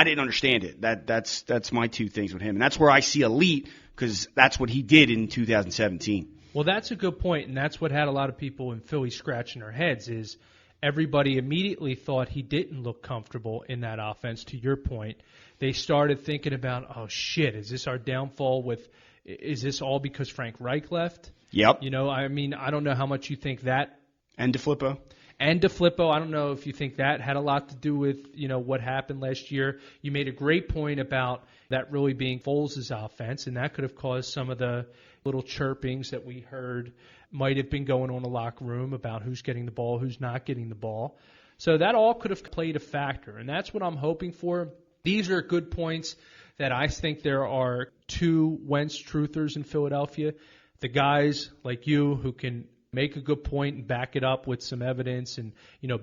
didn't understand it. That's my two things with him. And that's where I see elite, because that's what he did in 2017. Well, that's a good point, and that's what had a lot of people in Philly scratching their heads is everybody immediately thought he didn't look comfortable in that offense, to your point. They started thinking about, oh, shit, is this our downfall is this all because Frank Reich left? Yep. I mean, I don't know how much you think that. And DeFlippo. I don't know if you think that had a lot to do with, what happened last year. You made a great point about that really being Foles' offense, and that could have caused some of the little chirpings that we heard might have been going on in the locker room about who's getting the ball, who's not getting the ball. So that all could have played a factor, and that's what I'm hoping for. These are good points that I think there are two Wentz truthers in Philadelphia. The guys like you who can make a good point and back it up with some evidence and,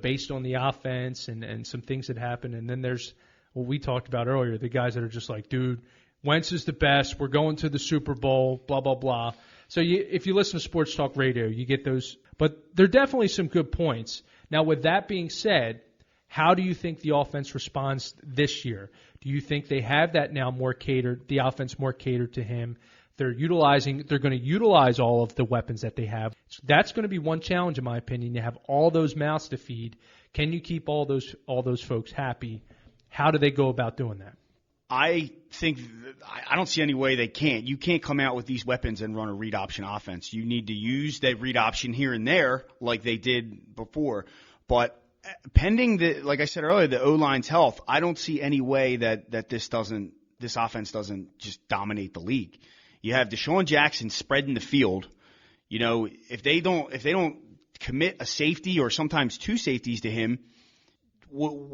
based on the offense and some things that happen. And then there's what we talked about earlier, the guys that are just like, dude, Wentz is the best. We're going to the Super Bowl, blah, blah, blah. So if you listen to Sports Talk Radio, you get those. But there are definitely some good points. Now, with that being said, how do you think the offense responds this year? Do you think they have that now more catered, the offense more catered to him? They're going to utilize all of the weapons that they have. That's going to be one challenge, in my opinion. You have all those mouths to feed. Can you keep all those folks happy? How do they go about doing that? I think I don't see any way they can't. You can't come out with these weapons and run a read option offense. You need to use that read option here and there like they did before. But pending like I said earlier, the O-line's health, I don't see any way that this offense doesn't just dominate the league. You have Deshaun Jackson spreading the field. If they don't commit a safety or sometimes two safeties to him,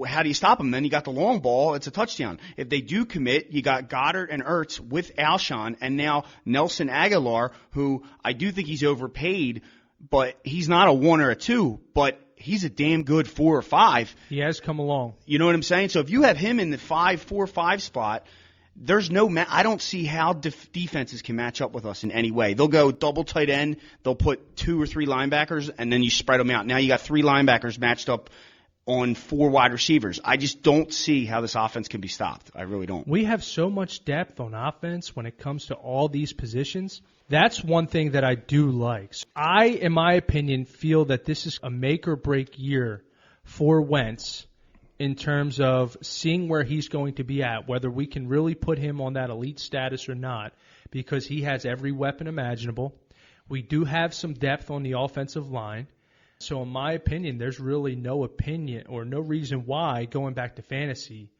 how do you stop him? Then you got the long ball. It's a touchdown. If they do commit, you got Goddard and Ertz with Alshon, and now Nelson Aguilar, who I do think he's overpaid, but he's not a 1 or a 2. But he's a damn good 4 or 5. He has come along. You know what I'm saying? So if you have him in the 5 spot, there's no I don't see how defenses can match up with us in any way. They'll go double tight end. They'll put 2 or 3 linebackers, and then you spread them out. Now you got 3 linebackers matched up on 4 wide receivers. I just don't see how this offense can be stopped. I really don't. We have so much depth on offense when it comes to all these positions. That's one thing that I do like. I, in my opinion, feel that this is a make-or-break year for Wentz in terms of seeing where he's going to be at, whether we can really put him on that elite status or not, because he has every weapon imaginable. We do have some depth on the offensive line. So in my opinion, there's really no opinion or no reason why, going back to fantasy,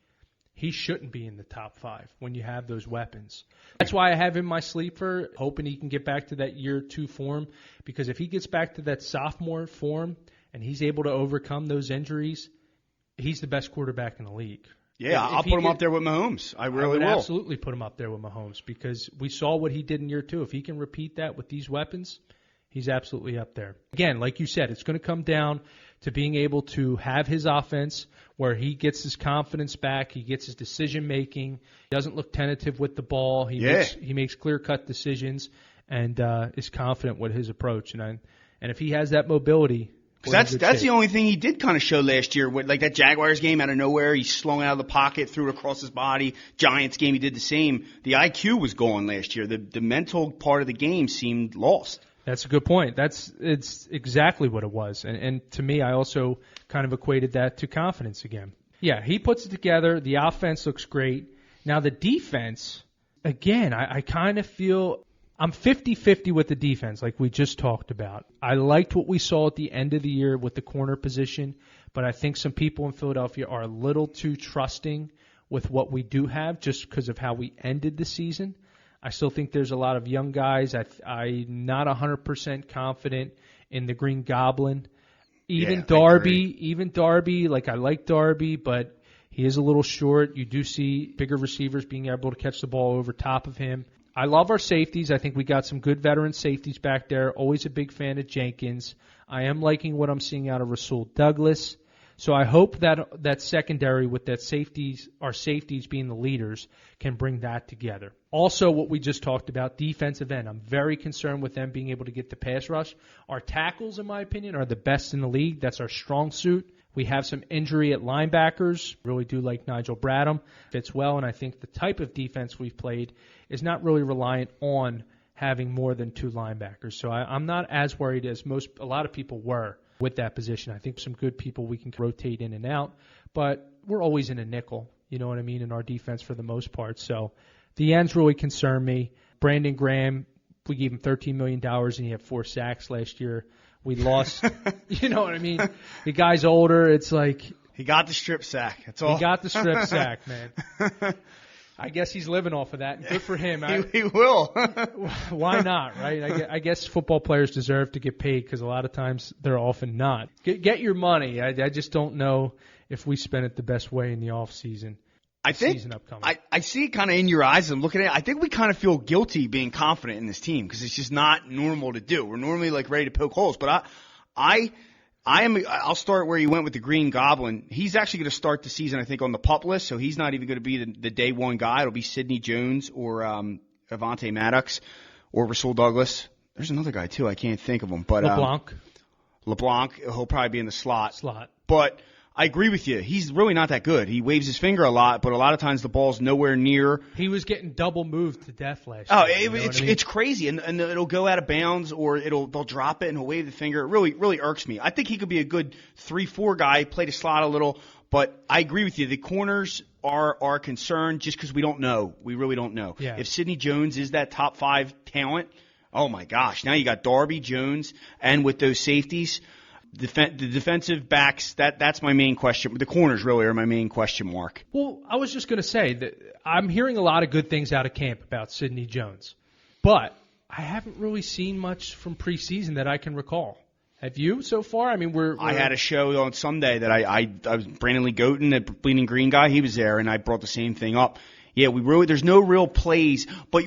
he shouldn't be in the top 5 when you have those weapons. That's why I have him in my sleeper, hoping he can get back to that year 2 form, because if he gets back to that sophomore form and he's able to overcome those injuries, he's the best quarterback in the league. Yeah, I'll put him up there with Mahomes. I really will. Absolutely put him up there with Mahomes, because we saw what he did in year 2. If he can repeat that with these weapons, he's absolutely up there. Again, like you said, it's going to come down to being able to have his offense where he gets his confidence back, he gets his decision-making, he doesn't look tentative with the ball, he makes clear-cut decisions, and is confident with his approach. And if he has that mobility, that's the only thing he did kind of show last year. Like that Jaguars game out of nowhere, he slung out of the pocket, threw it across his body. Giants game, he did the same. The IQ was gone last year. The mental part of the game seemed lost. That's a good point. It's exactly what it was. And to me, I also kind of equated that to confidence again. Yeah, he puts it together. The offense looks great. Now the defense, again, I kind of feel I'm 50-50 with the defense, like we just talked about. I liked what we saw at the end of the year with the corner position, but I think some people in Philadelphia are a little too trusting with what we do have just because of how we ended the season. I still think there's a lot of young guys. I'm not 100% confident in the Green Goblin. Even Darby, like I like Darby, but he is a little short. You do see bigger receivers being able to catch the ball over top of him. I love our safeties. I think we got some good veteran safeties back there. Always a big fan of Jenkins. I am liking what I'm seeing out of Rasul Douglas. So I hope that secondary with our safeties being the leaders can bring that together. Also, what we just talked about, defensive end. I'm very concerned with them being able to get the pass rush. Our tackles, in my opinion, are the best in the league. That's our strong suit. We have some injury at linebackers. Really do like Nigel Bradham. Fits well, and I think the type of defense we've played is not really reliant on having more than 2 linebackers. So I'm not as worried as a lot of people were with that position. I think some good people we can rotate in and out, but we're always in a nickel, you know what I mean, in our defense for the most part. So the ends really concern me. Brandon Graham, we gave him $13 million and he had 4 sacks last year. We lost, you know what I mean? The guy's older. It's like he got the strip sack. That's all. He got the strip sack, man. I guess he's living off of that. And good for him. He will. Why not, right? I guess football players deserve to get paid because a lot of times they're often not. Get your money. I just don't know if we spend it the best way in the off season. I think I see it kind of in your eyes. I'm looking at it. I think we kind of feel guilty being confident in this team because it's just not normal to do. We're normally like ready to poke holes, but I'll start where you went with the Green Goblin. He's actually going to start the season, I think, on the PUP list, so he's not even going to be the day one guy. It'll be Sidney Jones or Avonte Maddox or Rasul Douglas. There's another guy, too. I can't think of him. But LeBlanc, he'll probably be in the slot. But I agree with you. He's really not that good. He waves his finger a lot, but a lot of times the ball's nowhere near. He was getting double moved to death last year. It's crazy, and it'll go out of bounds or they'll drop it and he'll wave the finger. It really irks me. I think he could be a good 3-4 guy, play the slot a little, but I agree with you. The corners are concerned just because we don't know. We really don't know. Yeah. If Sidney Jones is that top 5 talent, oh my gosh, now you got Darby, Jones, and with those safeties. The defensive backs, that's my main question. The corners really are my main question mark. Well, I was just going to say that I'm hearing a lot of good things out of camp about Sidney Jones, but I haven't really seen much from preseason that I can recall. Have you so far? I mean, I had a show on Sunday that I was Brandon Lee Goten, the Bleeding Green guy. He was there, and I brought the same thing up. Yeah, there's no real plays, but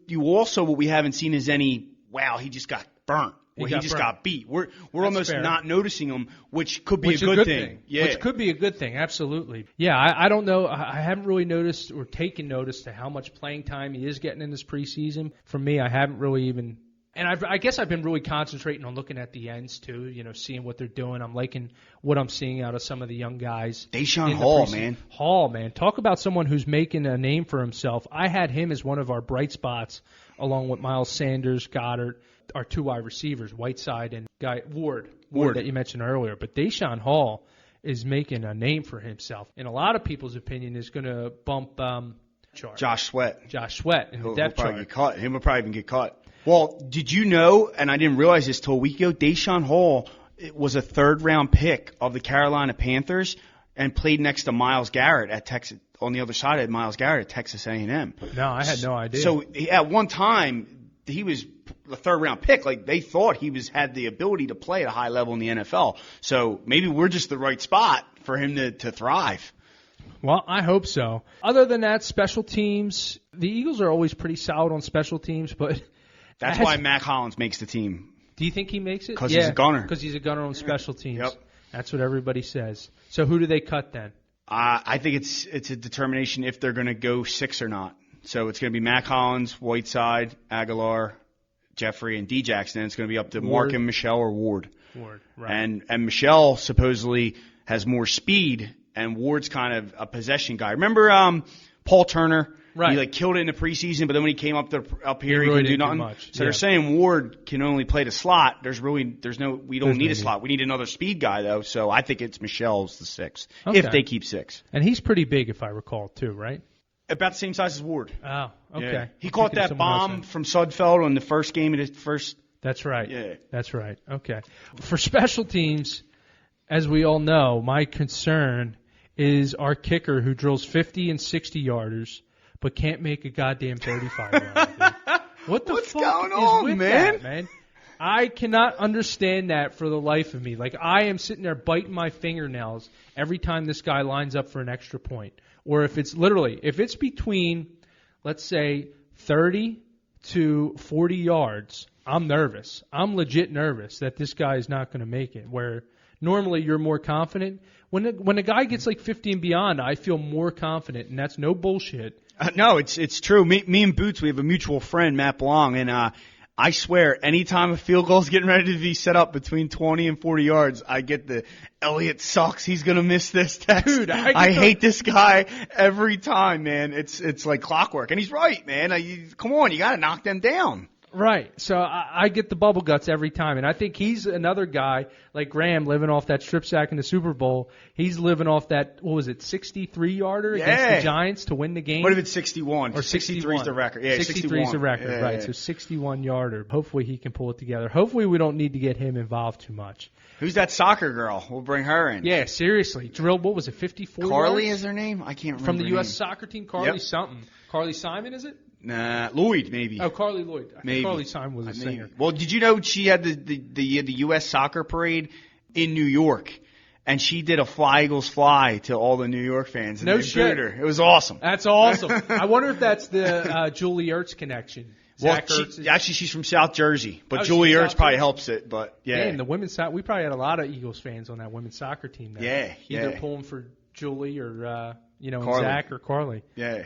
you also what we haven't seen is any. Wow, he just got burnt. Well, he just got beat. We're almost fair. not noticing him, which could be a good thing. Yeah. Which could be a good thing, absolutely. Yeah, I don't know. I haven't really noticed or taken notice to how much playing time he is getting in this preseason. For me, I haven't really even – and I guess I've been really concentrating on looking at the ends too, seeing what they're doing. I'm liking what I'm seeing out of some of the young guys. Deshaun Hall, man. Hall, man. Talk about someone who's making a name for himself. I had him as one of our bright spots along with Miles Sanders, Goddard, our two wide receivers, Whiteside and Ward that you mentioned earlier. But Deshaun Hall is making a name for himself. In a lot of people's opinion, is going to bump Josh Sweat in the depth chart. Get cut. Him will probably even get cut. Well, did you know, and I didn't realize this till a week ago, Deshaun Hall was a third-round pick of the Carolina Panthers and played next to Myles Garrett at Texas, on the other side of Myles Garrett at Texas A&M. No, I had no idea. So at one time, he was a third-round pick. Like, they thought he had the ability to play at a high level in the NFL. So maybe we're just the right spot for him to thrive. Well, I hope so. Other than that, special teams, the Eagles are always pretty solid on special teams, but that's why Mac Hollins makes the team. Do you think he makes it? Because he's a gunner. Because he's a gunner on special teams. Yep. That's what everybody says. So who do they cut then? I think it's a determination if they're going to go 6 or not. So it's going to be Mac Hollins, Whiteside, Aguilar, Jeffrey, and D. Jackson. It's going to be up to Mark and Michelle or Ward. Right. And Michelle supposedly has more speed, and Ward's kind of a possession guy. Remember Paul Turner? Right. He killed it in the preseason, but then when he came up here, he really couldn't do didn't nothing. do much. So they're saying Ward can only play the slot. We don't need a slot. We need another speed guy though. So I think it's Michelle's the 6 if they keep 6. And he's pretty big, if I recall, too, right? About the same size as Ward. Oh, okay. Yeah. He caught that bomb from Sudfeld on the first game of the first. That's right. Yeah. That's right. Okay. For special teams, as we all know, my concern is our kicker who drills 50 and 60-yarders but can't make a goddamn 35-yarder. What's fuck going is on, with man? That, man? I cannot understand that for the life of me. Like, I am sitting there biting my fingernails every time this guy lines up for an extra point. Or if it's between, let's say, 30 to 40 yards, I'm nervous. I'm legit nervous that this guy is not going to make it. Where normally you're more confident. When a guy gets like 50 and beyond, I feel more confident, and that's no bullshit. No, it's true. Me and Boots, we have a mutual friend, Matt Blong, and I swear, anytime a field goal's getting ready to be set up between 20 and 40 yards, I get the Elliott sucks. He's gonna miss this text. Dude, I hate this guy every time, man. It's like clockwork, and he's right, man. Come on, you gotta knock them down. Right. So I get the bubble guts every time. And I think he's another guy like Graham living off that strip sack in the Super Bowl. He's living off that, 63-yarder against the Giants to win the game. What if it's 61? Or 63 is the record. Yeah, 63 is the record, yeah, right. Yeah. So 61-yarder. Hopefully he can pull it together. Hopefully we don't need to get him involved too much. Who's that soccer girl? We'll bring her in. Yeah, seriously. Drilled, 54 Carly yards? is her name? I can't remember From the her U.S. name. soccer team? Carly something. Carly Simon, is it? Nah, Lloyd, maybe. Oh, Carly Lloyd. Maybe. Carly Simon was a singer. Well, did you know she had the U.S. soccer parade in New York, and she did a Fly Eagles Fly to all the New York fans. And No they shit. booed her. It was awesome. That's awesome. I wonder if that's the Julie Ertz connection. Well, actually, she's from South Jersey, but Julie she's Ertz South probably Jersey. helps it. But yeah, And the women's side, we probably had a lot of Eagles fans on that women's soccer team. There. Either pulling for Julie or Carly. Zach or Carly. Yeah.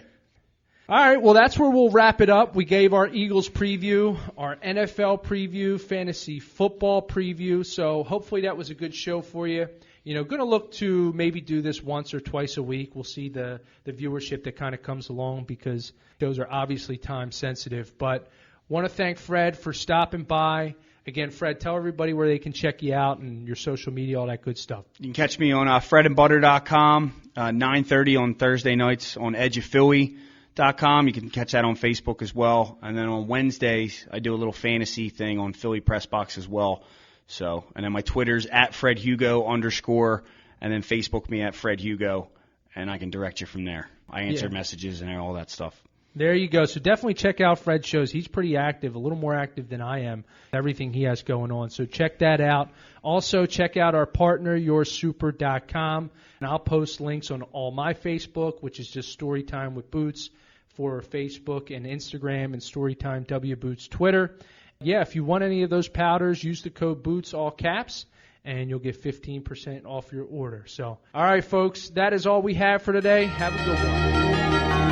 All right, well, that's where we'll wrap it up. We gave our Eagles preview, our NFL preview, fantasy football preview. So hopefully that was a good show for you. Going to look to maybe do this once or twice a week. We'll see the viewership that kind of comes along because those are obviously time sensitive. But want to thank Fred for stopping by. Again, Fred, tell everybody where they can check you out and your social media, all that good stuff. You can catch me on fredandbutter.com, 9:30 on Thursday nights on edgeofphilly.com. You can catch that on Facebook as well. And then on Wednesdays, I do a little fantasy thing on Philly Pressbox as well. So, and then my Twitter's @FredHugo_, and then Facebook me @FredHugo, and I can direct you from there. I answer messages and all that stuff. There you go. So definitely check out Fred's shows. He's pretty active, a little more active than I am, everything he has going on. So check that out. Also, check out our partner, yoursuper.com. And I'll post links on all my Facebook, which is just Storytime with Boots for Facebook and Instagram, and Storytime W Boots Twitter. yeah, if you want any of those powders, use the code BOOTS, all caps, and you'll get 15% off your order. So, all right, folks, that is all we have for today. Have a good one.